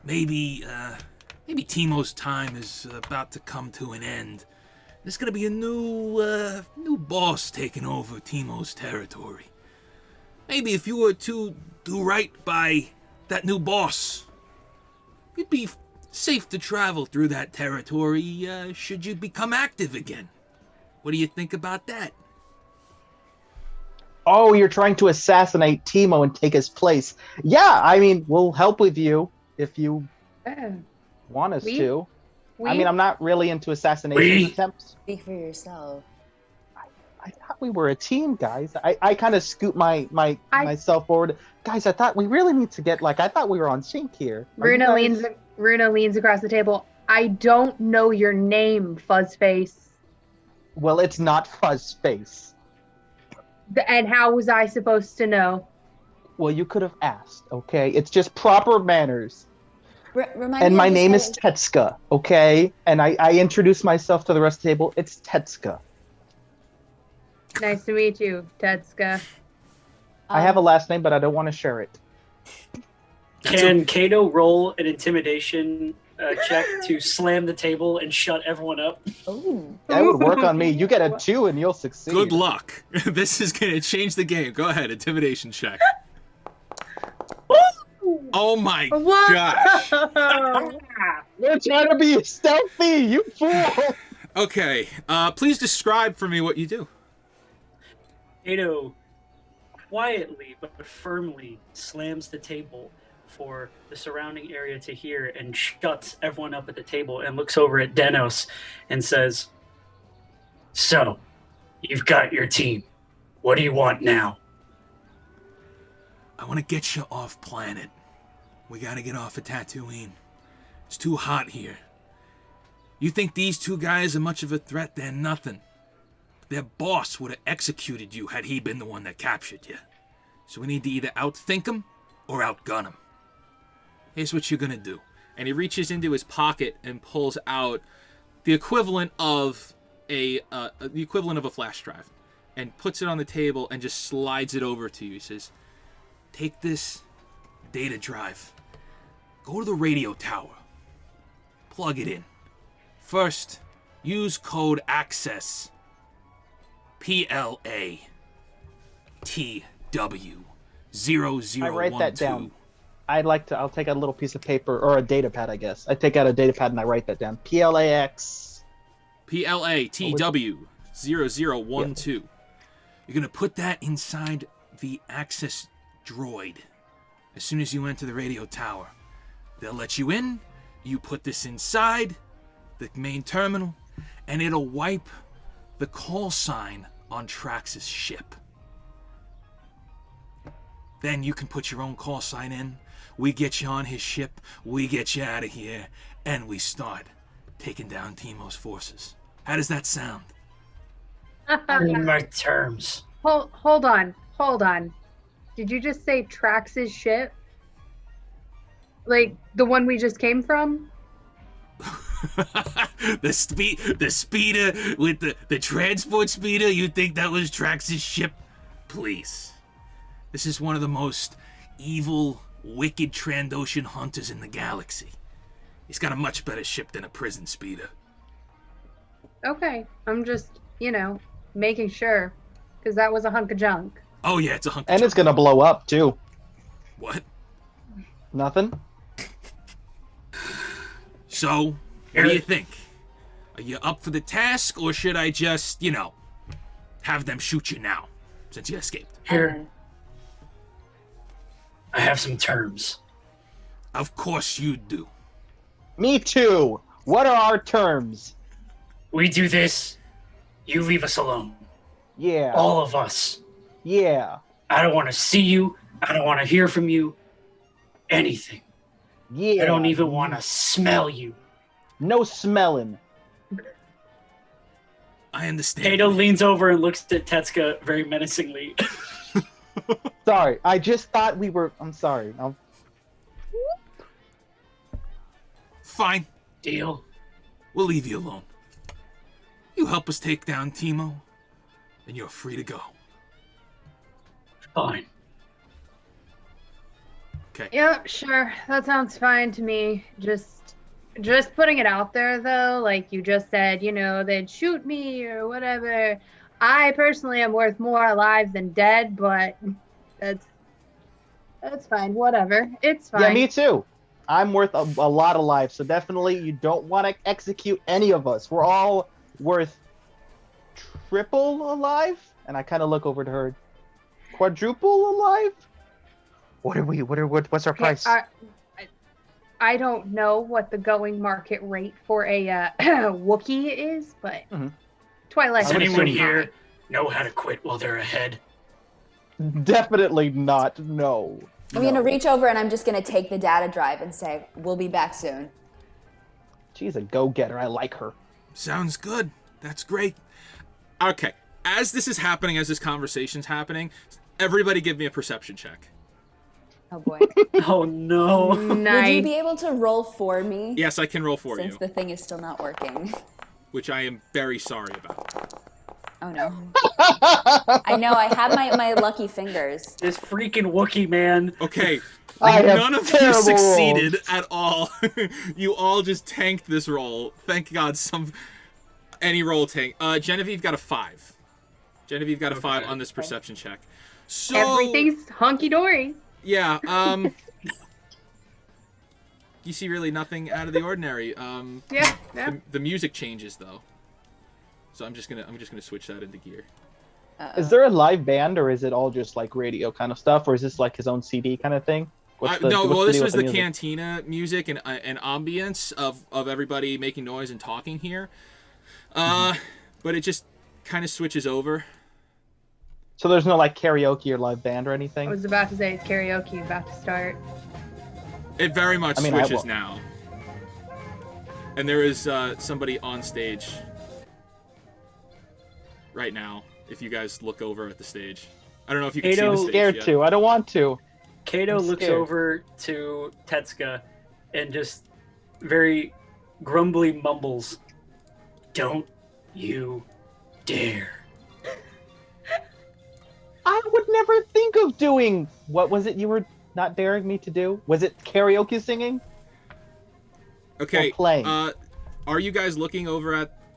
Maybe TEEMO's time is about to come to an end. There's gonna be a new boss taking over TEEMO's territory. Maybe if you were to do right by that new boss, you'd be safe to travel through that territory should you become active again. What do you think about that?" Oh, you're trying to assassinate TEEMO and take his place. Yeah, I mean, we'll help with you if you want us to. I mean, I'm not really into assassination attempts. Speak for yourself. thought we were a team, guys. I kind of scoot myself forward. Guys, I thought we really need to get I thought we were on sync here. Runa leans across the table. I don't know your name, Fuzzface. Well, it's not Fuzzface. And how was I supposed to know? Well, you could have asked, okay? It's just proper manners. Remind And me my of the name is spelling. Tetska, okay? And I introduce myself to the rest of the table. It's Tetska. Nice to meet you, Tetska. I have a last name, but I don't want to share it. Can Kato roll an intimidation check to slam the table and shut everyone up? Ooh. That would work on me. You get a 2 and you'll succeed. Good luck. This is gonna change the game. Go ahead, intimidation check. Oh my What? gosh. We're trying to be stealthy, you fool! Okay, please describe for me what you do. Kato quietly but firmly slams the table for the surrounding area to hear and shuts everyone up at the table and looks over at Denos and says, "So, you've got your team. What do you want now?" I want to get you off planet. We gotta get off of Tatooine. It's too hot here. You think these two guys are much of a threat? They're nothing. Their boss would have executed you had he been the one that captured you. So we need to either outthink him or outgun him. Here's what you're gonna do. And he reaches into his pocket and pulls out the equivalent of a flash drive, and puts it on the table and just slides it over to you. He says, "Take this data drive. Go to the radio tower. Plug it in. First, use code ACCESS. PLATW0012. I write that down. I'll take a little piece of paper, or a data pad, I guess. I take out a data pad and I write that down. PLAX. PLATW0012. You're going to put that inside the access droid. As soon as you enter the radio tower, they'll let you in. You put this inside the main terminal, and it'll wipe the call sign on Trax's ship. Then you can put your own call sign in. We get you on his ship, we get you out of here, and we start taking down TEEMO's forces. How does that sound? On my terms. Hold on. Did you just say Trax's ship? Like the one we just came from? the speeder with the transport speeder? You think that was Trax's ship? Please. This is one of the most evil, wicked Trandoshan hunters in the galaxy. He's got a much better ship than a prison speeder. Okay, I'm just, making sure, because that was a hunk of junk. Oh yeah, it's a hunk of And junk. it's gonna blow up, too. What? Nothing? So, what do you think? Are you up for the task, or should I just, have them shoot you now, since you escaped? Here, I have some terms. Of course you do. Me too! What are our terms? We do this, you leave us alone. Yeah. All of us. Yeah. I don't want to see you. I don't want to hear from you. Anything. Yeah. I don't even want to smell you. No smelling. I understand. Kato leans over and looks at Tetsuka very menacingly. Sorry, I just thought we were... I'm sorry. Fine. Deal. We'll leave you alone. You help us take down TEEMO, and you're free to go. Fine. Okay. Yep, sure. That sounds fine to me. Just putting it out there, though, like you just said, they'd shoot me or whatever. I personally am worth more alive than dead, but that's fine. Whatever. It's fine. Yeah, me too. I'm worth a lot alive, so definitely you don't want to execute any of us. We're all worth triple alive? And I kind of look over to her. Quadruple alive? What's our price? I don't know what the going market rate for a Wookiee is, but Mhm. Twilight. Is anyone here know how to quit while they're ahead? Definitely not. No. I'm gonna reach over and I'm just gonna take the data drive and say, "We'll be back soon." She's a go-getter. I like her. Sounds good. That's great. Okay. As this is happening, as this conversation's happening, everybody give me a perception check. Oh boy. Oh no. Would you Nice. be able to roll for me? Yes, I can roll for Since you, the thing is still not working. which I am very sorry about. Oh no. I know, I have my lucky fingers. This freaking Wookiee, man. Okay. I have None of you terrible succeeded rolls. at all. You all just tanked this roll. Thank God any roll tank. Genevieve got a 5. Genevieve got a 5 on this perception check. So Everything's hunky dory. yeah, you see really nothing out of the ordinary. Yeah. Yeah. The music changes though. So I'm just gonna switch that into gear. Is there a live band, or is it all just like radio kind of stuff, or is this like his own CD kind of thing? This was the music? cantina music and ambience of everybody making noise and talking here. But it just kind of switches over. So there's no like karaoke or live band or I anything? was about to say karaoke about to start. It very much I switches will. now. And there is somebody on stage right now. If you guys look over at the stage, I don't know if you can see the Kato- stage Scared yet. to. I don't want to. Kato I'm looks scared. over to Tetsuka and just very grumbly mumbles, "Don't you dare." I would never think of doing. What was it you were not daring me to do? Was it karaoke singing? Okay. Or playing? Are you guys looking over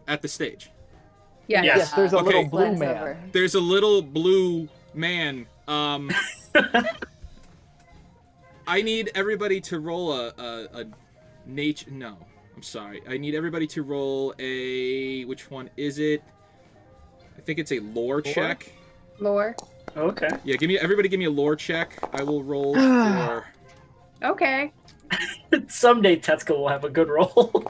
at the stage? Yeah. Yes. Yes, there's a Okay. little blue Glenn's man. over. There's a little blue man. I need everybody to roll a nature. No, I'm sorry. I need everybody to roll a. Which one is it? I think it's a lore check. Lore. Okay. Yeah, everybody give me a lore check. I will roll for. Okay. Someday Tetsuka will have a good roll.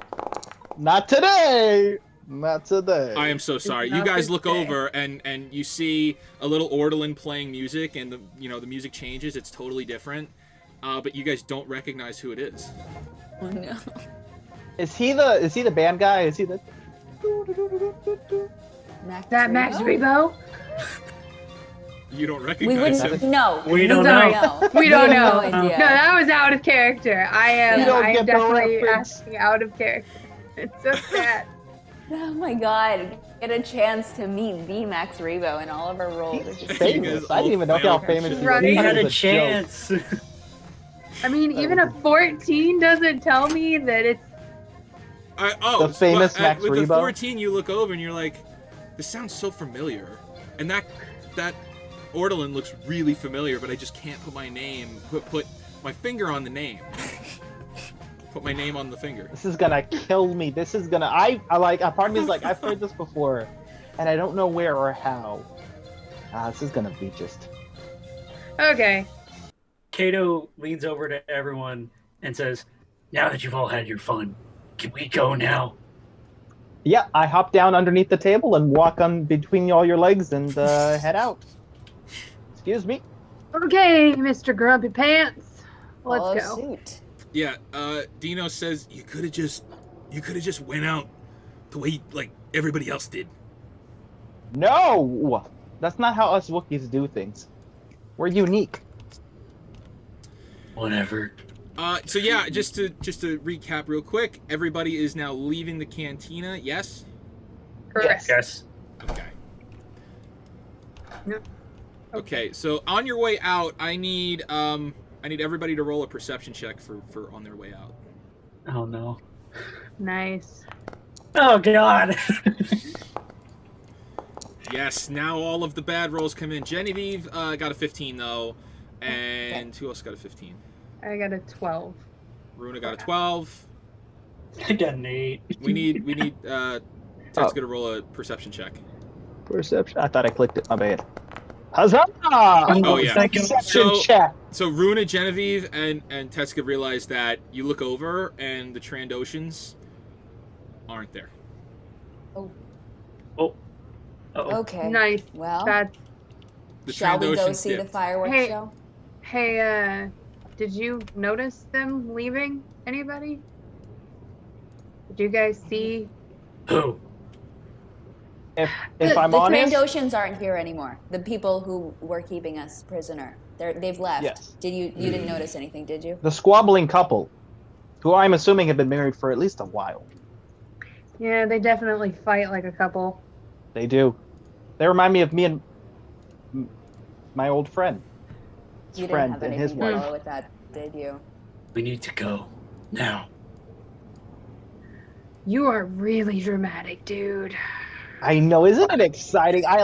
Not today. Not today. I am so sorry. You not guys for look today. over and you see a little ortolan playing music, and the music changes. It's totally different, but you guys don't recognize who it is. Oh no. Is he the band guy? Is he the? That Max Rebo? You don't We recognize him. wouldn't. No. We don't Sorry. know. We don't have know. No idea. No, that was out of character. I am. You don't I am get the definitely reference. acting out of character. It's so sad. Oh my god. Get a chance to meet the Max Rebo and all of our roles. are just Famous. guys I didn't even know how all famous he was. Right. We I thought had it a was joke. chance. I mean, even a 14 doesn't tell me that it's. The famous but Max with the Rebo? 14, you look over and you're like, this sounds so familiar, and that ortolan looks really familiar, but I just can't put my name, put my finger on the name. Put my name on the finger. This is gonna kill me. This is gonna. I like. A part of me is like, I've heard this before, and I don't know where or how. This is gonna be just. Okay. Kato leans over to everyone and says, "Now that you've all had your fun, can we go now?" Yeah, I hop down underneath the table and walk on between all your legs and head out. Excuse me. Okay, Mr. Grumpy Pants. Let's Follow go. suit. Yeah, Dino says you could have just went out the way like everybody else did. No, that's not how us Wookiees do things. We're unique. Whatever. So yeah, just to recap real quick, everybody is now leaving the cantina. Yes. Correct. Yes. Okay. Yep. Okay, so on your way out, I need everybody to roll a perception check for on their way out. Oh no. Nice. Oh god. Yes, now all of the bad rolls come in. Genevieve got a 15 though, and who else got a 15? I got a 12. Runa got a 12. I got an 8. We need Ted's gonna roll a perception check. Perception. I thought I clicked it. My bad. Huzzah! Oh, yeah. Perception So- check. So Runa, Genevieve, and Tetsuka realize that you look over and the Trandoshans aren't there. Oh. Oh. Uh-oh. Okay. Nice. Well, That's The shall we go Trandoshan's see the dipped. fireworks Hey. show? Hey, did you notice them leaving? Anybody? Did you guys see? Who? If The- I'm The honest, Trandoshans aren't here anymore. The people who were keeping us prisoner. They've left. Yes. Did you didn't notice anything, did you? the squabbling couple, who I'm assuming have been married for at least a while, Yeah, they definitely fight like a couple. they do. They remind me of me and my old friend. His You didn't friend have and anything his to wife. do with that, did you? We need to go now. You are really dramatic, dude. I know, isn't it exciting? I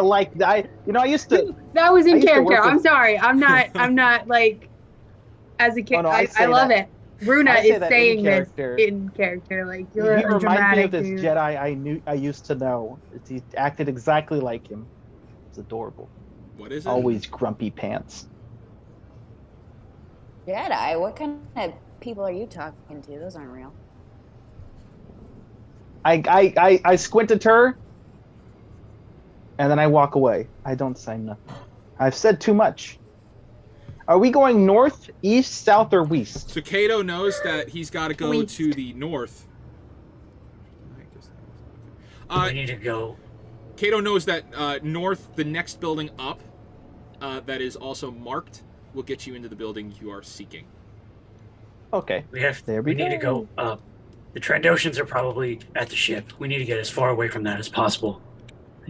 used to. That was I in used to character. work with- I'm sorry. I'm not like as a kid. Oh, no, I say love that- it. Runa I say is that in saying this character. in character. Like He you're a reminds me dramatic of this dude. Jedi I used to know. He acted exactly like him. It's adorable. What is it? Always grumpy pants. Jedi? What kind of people are you talking to? Those aren't real. I squint at her, and then I walk away. I don't say nothing. I've said too much. Are we going north, east, south, or west? So Kato knows that he's got to go West. to the north. We need to go. Kato knows that north, the next building up, that is also marked, will get you into the building you are seeking. Okay. We need to go up. The Trandoshans are probably at the ship. We need to get as far away from that as possible.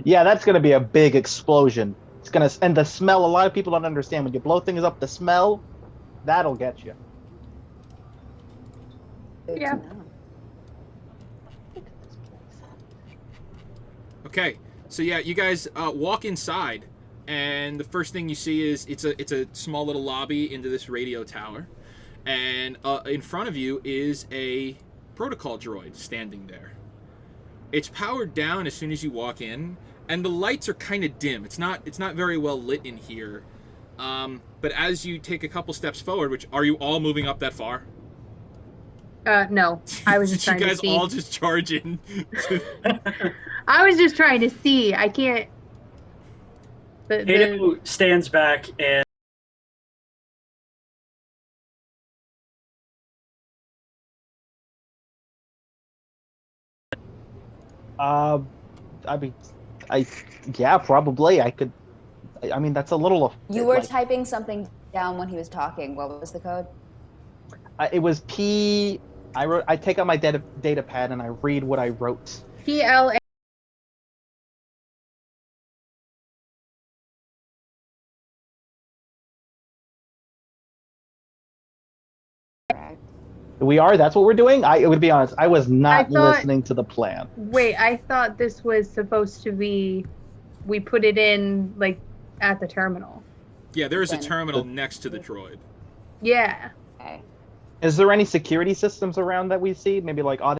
Yeah, that's gonna be a big explosion. It's gonna, and the smell. A lot of people don't understand when you blow things up. The smell, that'll get you. Good to Yeah. know. Okay, so yeah, you guys walk inside, and the first thing you see is it's a small little lobby into this radio tower, and in front of you is a protocol droid standing there. It's powered down as soon as you walk in, and the lights are kind of dim. It's not very well lit in here, but as you take a couple steps forward, which are you all moving up that far? No, I was just Did trying you to guys see. all just charge in? I was just trying to see. I can't. Kato stands back and I mean, yeah, probably. I could. I mean, that's a little. You were like, typing something down when he was talking. What was the code? it was P. I take out my data pad and I read what I wrote. PLA. Correct. We are. That's what we're doing. I would be honest. I was not thought- listening to the plan. Wait, I thought this was supposed to be. We put it in like at the terminal. Yeah, there is a Then- terminal next to the droid. Yeah. Okay. Is there any security systems around that we see? Maybe like audio.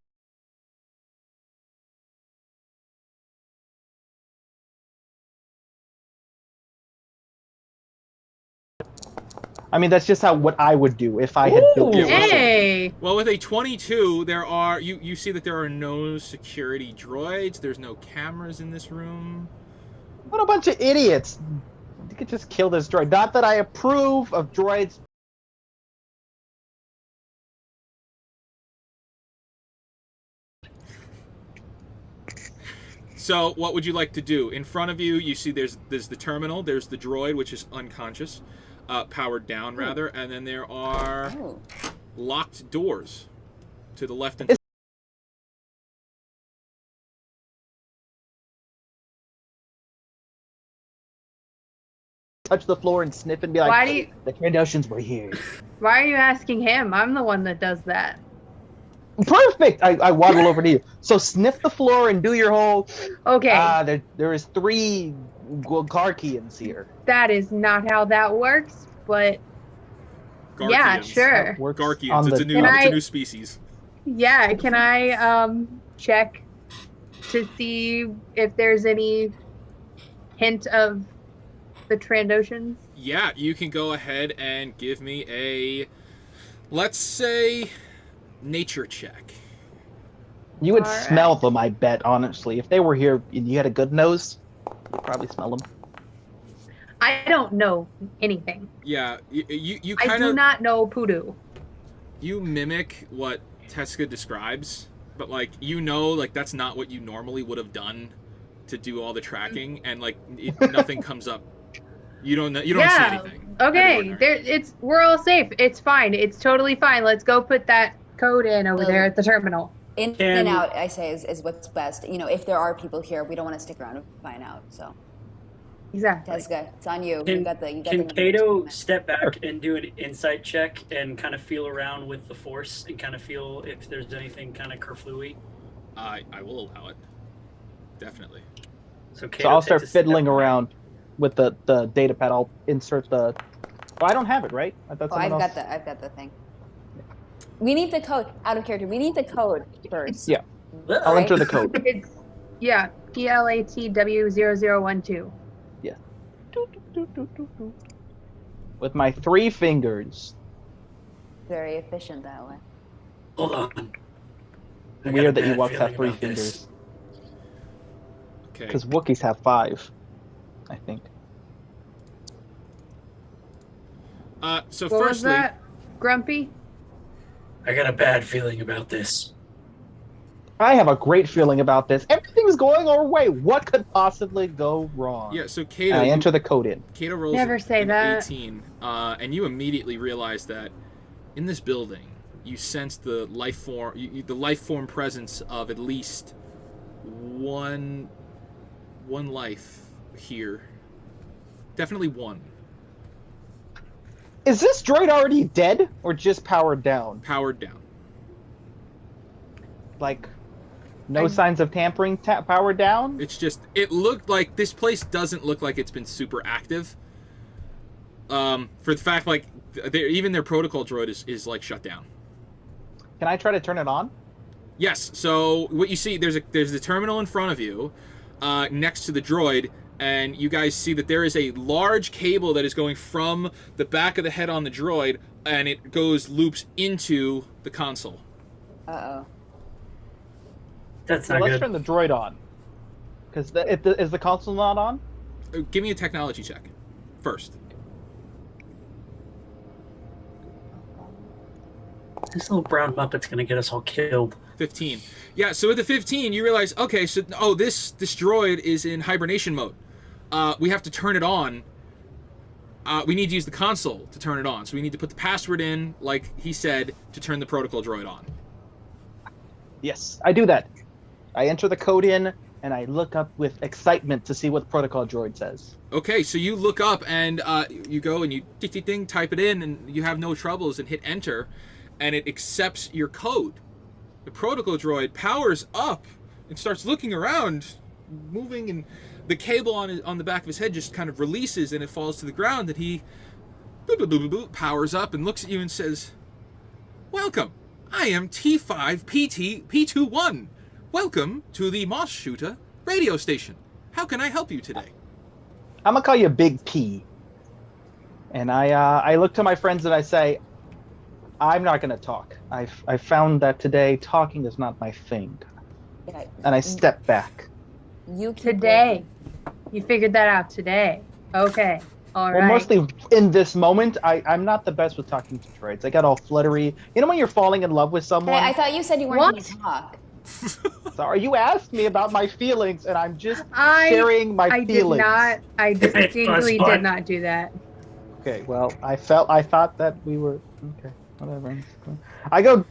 I mean, that's just what I would do if I had built Ooh. it. myself. Hey. Well, with a 22, there are you see that there are no security droids. There's no cameras in this room. What a bunch of idiots! You could just kill this droid. Not that I approve of droids. So, what would you like to do? In front of you, you see there's the terminal. There's the droid, which is unconscious, powered down rather, and then there are Oh. locked doors to the left and to Touch the floor and sniff and be like, Why do you- the Trandoshans were here. Why are you asking him? I'm the one that does that. Perfect! I waddle over to you. So sniff the floor and do your whole, Okay, there is 3 Garkians here. that is not how that works. But yeah, Garkians. sure. Works Garkians. on It's the- a new Can it's a I- new species. Yeah, can I check to see if there's any hint of the Trandoshans? Yeah, you can go ahead and give me a, let's say, nature check. You would Alright. smell them, I bet, honestly. If they were here and you had a good nose, Probably smell them. I don't know anything. Yeah, you I kind do of not know poodoo. you mimic what Teska describes, but like like that's not what you normally would have done to do all the tracking, and like nothing comes up. You don't see anything. Okay, we're all safe. It's fine. It's totally fine. Let's go put that code in over there at the terminal. In and out, I say, is what's best. If there are people here, we don't want to stick around and find out. So, Exactly. Teska, it's on you. Can the Kato step back and do an insight check and kind of feel around with the force and kind of feel if there's anything kind of kerflooey? I will allow it. Definitely. So I'll start fiddling around with the data pad. I'll insert the. Oh, I don't have it, right? I've got the thing. We need the code. Out of character. We need the code first. Yeah. I'll enter the code. It's PLATW0012. Yeah. With my 3 fingers. Very efficient that way. Hold on. Weird that Ewoks have 3 fingers. Okay. Because Wookiees have 5, I think. So What was firstly, that, Grumpy? I got a bad feeling about this. I have a great feeling about this. Everything's going our way. What could possibly go wrong? yeah. So Kato, I enter the code in. Kato rolls Never say an that. 18, and you immediately realize that in this building, you sense the life form presence of at least one life here. Definitely one. Is this droid already dead or just powered down? Powered down. Like, no signs of tampering, powered down? It's just, it looked like, this place doesn't look like it's been super active. For the fact, like, even their protocol droid is like shut down. Can I try to turn it on? Yes, so what you see, there's the terminal in front of you, next to the droid, and you guys see that there is a large cable that is going from the back of the head on the droid, and it loops into the console. Uh-oh. That's So not let's good. turn the droid on. Because is the console not on? Give me a technology check first. This little brown Muppet's gonna get us all killed. 15. Yeah, so with the 15, you realize, okay, so, this droid is in hibernation mode. We have to turn it on. We need to use the console to turn it on. So we need to put the password in, like he said, to turn the protocol droid on. Yes, I do that. I enter the code in, and I look up with excitement to see what the protocol droid says. Okay, so you look up, and you go and you ding, type it in, and you have no troubles, and hit enter, and it accepts your code. The protocol droid powers up and starts looking around, moving, and the cable on the back of his head just kind of releases and it falls to the ground, and he powers up and looks at you and says, "Welcome, I am T5PT-P21. Welcome to the Moss Shooter radio station. How can I help you today?" I'm gonna call you Big P. And I look to my friends and I say, I'm not gonna talk. I found that today talking is not my thing. Yeah, And I step back. you keep Today. You figured that out today. Okay. All right. Well, mostly in this moment, I'm not the best with talking to droids. I got all fluttery. You know when you're falling in love with someone? Hey, I thought you said you weren't What? going to talk. Sorry, you asked me about my feelings, and I'm just I sharing my did feelings. not. I distinctly fun. did not do that. Okay, well, I thought that we were okay. Whatever. I go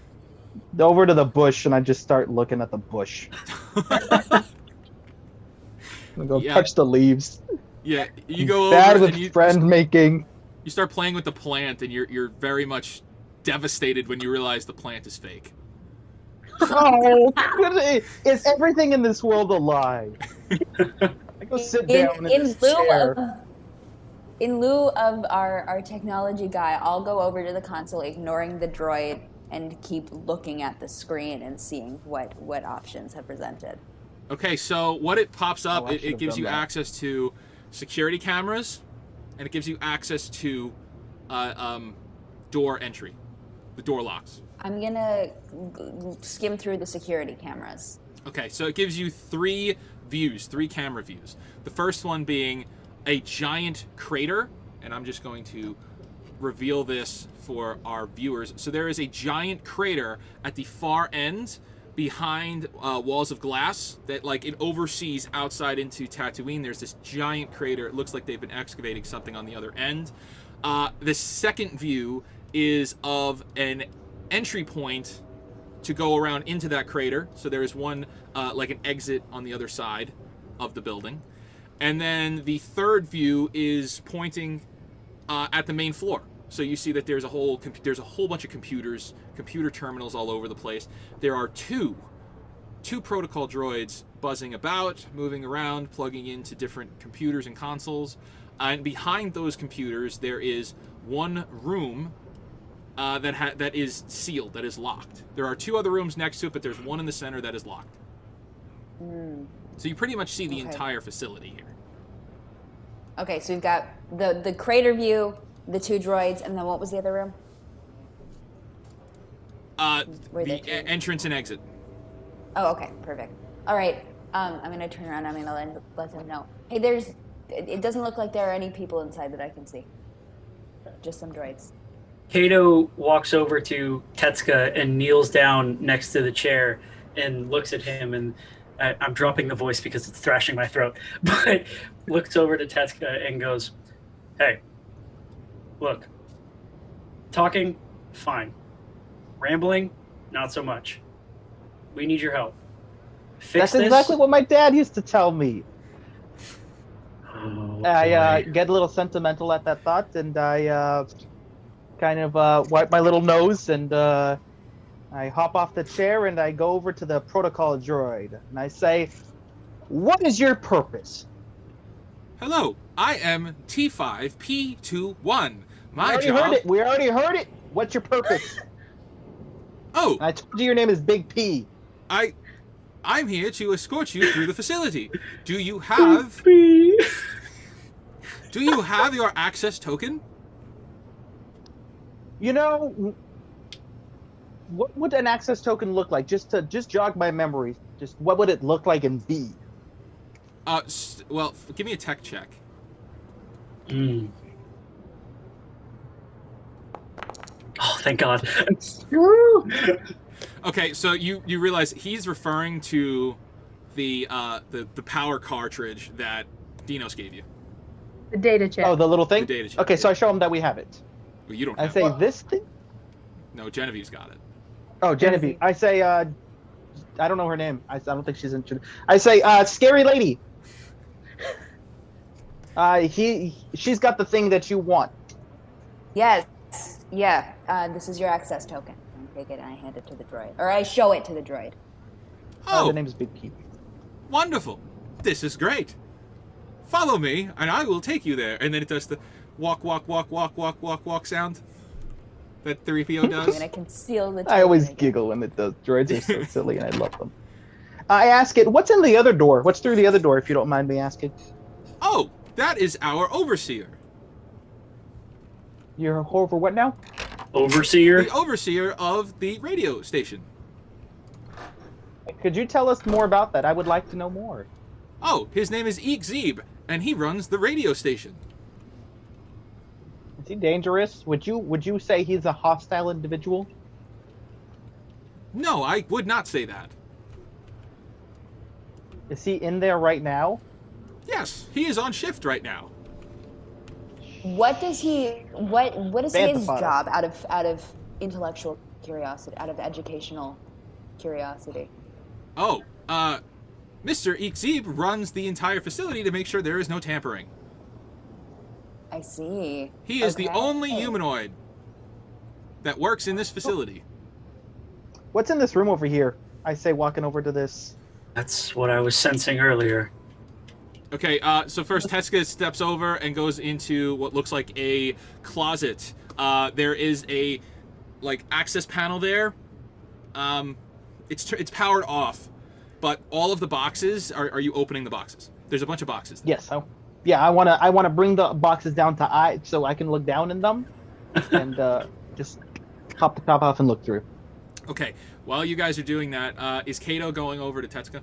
over to the bush and I just start looking at the bush. I go Yeah. touch the leaves. Yeah, you go over Bad and with friend making. you start playing with the plant, and you're very much devastated when you realize the plant is fake. Oh, is everything in this world a lie? I go sit down in this chair. In lieu of our technology guy, I'll go over to the console, ignoring the droid, and keep looking at the screen and seeing what options have presented. Okay, so what it pops up, Oh, I it should've gives done you that. access to security cameras, and it gives you access to door entry, the door locks. I'm gonna skim through the security cameras. Okay, so it gives you 3 views, 3 camera views. The first one being a giant crater, and I'm just going to reveal this for our viewers. So there is a giant crater at the far end behind walls of glass that like it oversees outside into Tatooine. There's this giant crater. It looks like they've been excavating something on the other end. The second view is of an entry point to go around into that crater. So there is one like an exit on the other side of the building. And then the third view is pointing at the main floor. So you see that there's a whole bunch of computers, computer terminals all over the place. There are two protocol droids buzzing about, moving around, plugging into different computers and consoles. And behind those computers, there is one room that is sealed, that is locked. There are 2 other rooms next to it, but there's one in the center that is locked. So you pretty much see the entire facility here. Okay, so we've got the crater view, the 2 droids, and then what was the other room? The entrance and exit. Oh, okay, perfect. All right, I'm gonna turn around. I'm gonna let them know. Hey, it doesn't look like there are any people inside that I can see. Just some droids. Kato walks over to Tetsuka and kneels down next to the chair and looks at him, and I'm dropping the voice because it's thrashing my throat, but looks over to Tetsuka and goes, "Hey, look, talking, fine. Rambling, not so much. We need your help. Fix That's exactly what my dad used to tell me. Oh, I boy. get a little sentimental at that thought, and I kind of wipe my little nose, and I hop off the chair, and I go over to the protocol droid, and I say, "What is your purpose?" Hello, I am T5P21. My We job. already heard it. What's your purpose? Oh, I told you your name is Big P. I'm here to escort you through the facility. Do you have your access token? You know, what would an access token look like? Just jog my memory. Just what would it look like in B? Well, give me a tech check. Oh, thank God. Okay, so you realize he's referring to the power cartridge that Dinos gave you. The data chip. Oh, the little thing? The data chip. Okay, so I show him that we have it. Well, you don't I have say, it. this thing? No, Genevieve's got it. Oh, Genevieve. I say, I don't know her name. I don't think she's in. I say, scary lady. She's got the thing that you want. Yes. Yeah. This is your access token. I take it and I hand it to the droid, or I show it to the droid. Oh, The name is Big P. wonderful. This is great. Follow me, and I will take you there. And then it does the walk, walk, walk, walk, walk, walk, walk sound that 3PO I'm does. gonna conceal the. I always token. giggle when it does. Droids are so silly, and I love them. I ask it, what's in the other door? What's through the other door, if you don't mind me asking? Oh, that is our overseer. You're over what now? Overseer? The overseer of the radio station. Could you tell us more about that? I would like to know more. Oh, his name is Eek and he runs the radio station. Is he dangerous? Would you say he's a hostile individual? No, I would not say that. Is he in there right now? Yes, he is on shift right now. What does he? What is Bantha his fodder. job out of intellectual curiosity, out of educational curiosity? Oh, Mr. Eek runs the entire facility to make sure there is no tampering. I see. He is the Okay. only humanoid that works in this facility. What's in this room over here? I say, walking over to this. That's what I was sensing earlier. Okay, so first Tetsuka steps over and goes into what looks like a closet. There is a access panel there. It's powered off, but all of the boxes are you opening the boxes? There's a bunch of boxes there. Yes. I wanna bring the boxes down to I so I can look down in them, and just pop the top off and look through. Okay, while you guys are doing that, is Kato going over to Tetsuka?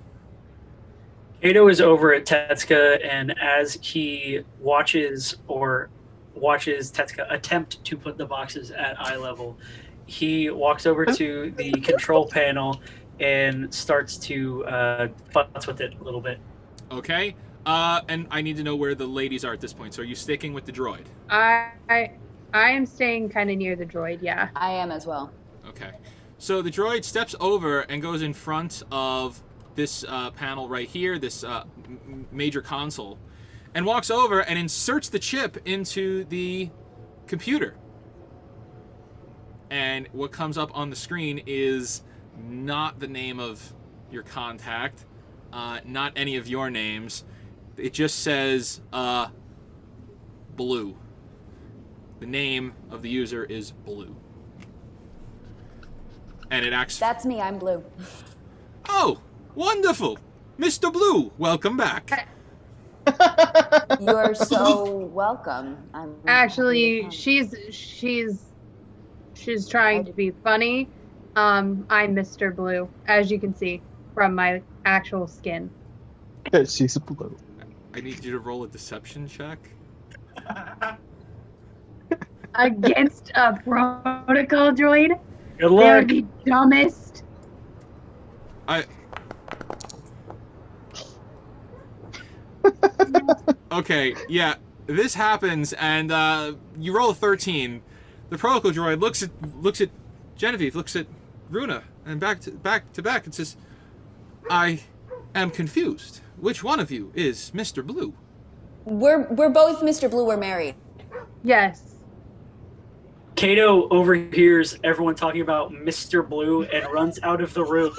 Kato is over at Tetsuka, and as he watches Tetsuka attempt to put the boxes at eye level, he walks over to the control panel and starts to futz with it a little bit. Okay, and I need to know where the ladies are at this point. So are you sticking with the droid? I am staying kind of near the droid, yeah. I am as well. Okay. So the droid steps over and goes in front of this panel right here, this major console, and walks over and inserts the chip into the computer. And what comes up on the screen is not the name of your contact, not any of your names. It just says Blue. The name of the user is Blue. And it acts... That's me, I'm Blue. Oh, wonderful! Mr. Blue, welcome back. You're so welcome. Actually, she's trying to be funny. I'm Mr. Blue, as you can see from my actual skin. She's blue. I need you to roll a deception check. Against a protocol droid? Good They're luck. the dumbest. Okay, yeah, this happens, and you roll a 13. The protocol droid looks at Genevieve, looks at Runa, and back to back, and says, "I am confused. Which one of you is Mr. Blue?" We're both Mr. Blue. We're married. Yes. Kato overhears everyone talking about Mr. Blue and runs out of the room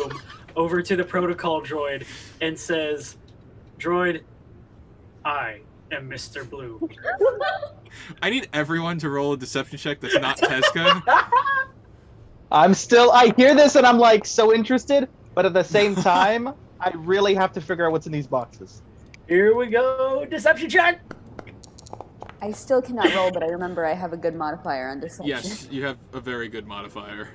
over to the protocol droid and says, "Droid, I am Mr. Blue." I need everyone to roll a deception check that's not Teska. I hear this and I'm like so interested, but at the same time, I really have to figure out what's in these boxes. Here we go, deception check. I still cannot roll, but I remember I have a good modifier on deception. Yes, you have a very good modifier.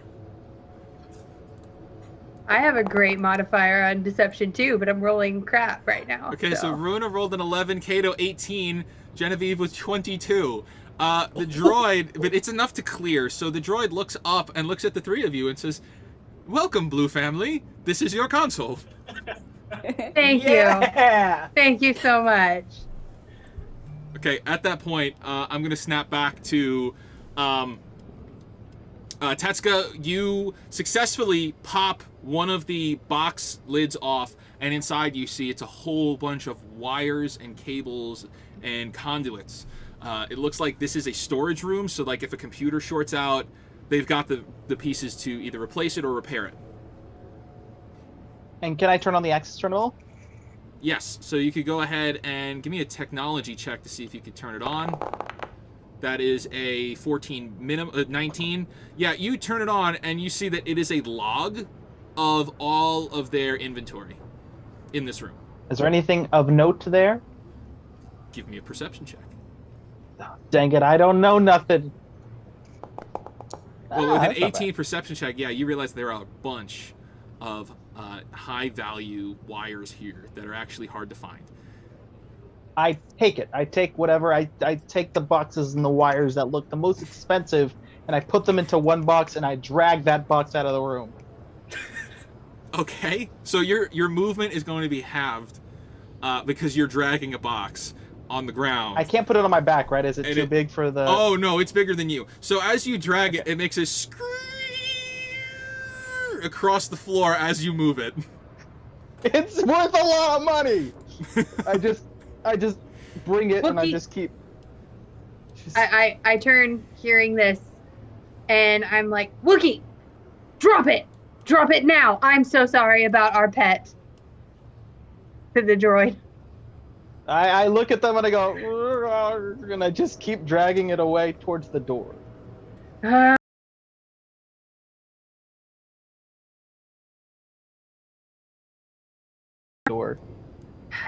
I have a great modifier on deception too, but I'm rolling crap right now. Okay, so Runa rolled an 11, Kato 18, Genevieve was 22. The droid, but it's enough to clear, so the droid looks up and looks at the three of you and says, "Welcome, Blue family. This is your console." Thank you. Thank you so much. Okay, at that point, I'm going to snap back to Tetsuka. You successfully pop one of the box lids off, and inside you see it's a whole bunch of wires and cables and conduits. It looks like this is a storage room, so like if a computer shorts out, they've got the pieces to either replace it or repair it. And can I turn on the access terminal? Yes, so you could go ahead and give me a technology check to see if you could turn it on. That is a 19. Yeah, you turn it on and you see that it is a log of all of their inventory in this room. Is there anything of note there? Give me a perception check. Dang it, I don't know nothing. Well, with an that's not 18 bad. perception check, yeah, you realize there are a bunch of high-value wires here that are actually hard to find. I take it. I take whatever. I take the boxes and the wires that look the most expensive, and I put them into one box, and I drag that box out of the room. Okay, so your movement is going to be halved because you're dragging a box on the ground. I can't put it on my back, right? Is it too big for the... Oh, no, it's bigger than you. So as you drag it, it makes a scream across the floor as you move it. It's worth a lot of money! I just bring it and I Wookie. just keep... I turn hearing this, and I'm like, Wookie, drop it! Drop it now! I'm so sorry about our pet. To the droid. I look at them and I go, and I just keep dragging it away towards the door. Door.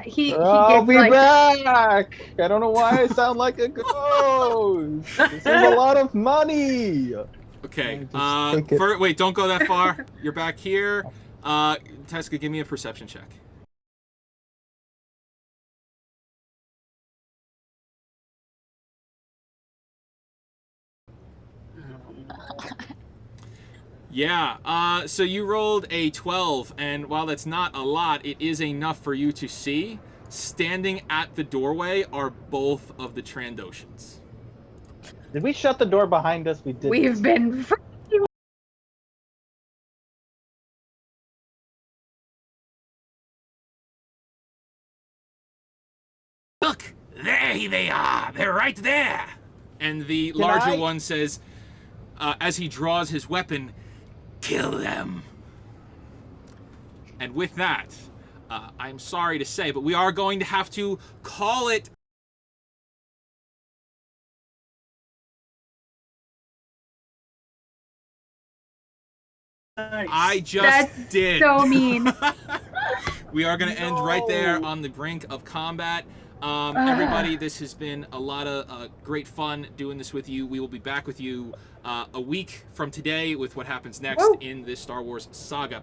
He I'll gets be like, back! I don't know why I sound like a ghost. This is a lot of money. Okay. Just take it. Wait, don't go that far. You're back here. Teska, give me a perception check. Yeah, so you rolled a 12, and while that's not a lot, it is enough for you to see. Standing at the doorway are both of the Trandoshans. Did we shut the door behind us? We did. We've been Look, there they are. They're right there. And the Can larger I- one says, as he draws his weapon, kill them. And with that, I'm sorry to say, but we are going to have to call it. Nice. I just That's did. so mean. We are going to end right there on the brink of combat. Everybody, this has been a lot of great fun doing this with you. We will be back with you a week from today with what happens next Woo. in this Star Wars saga.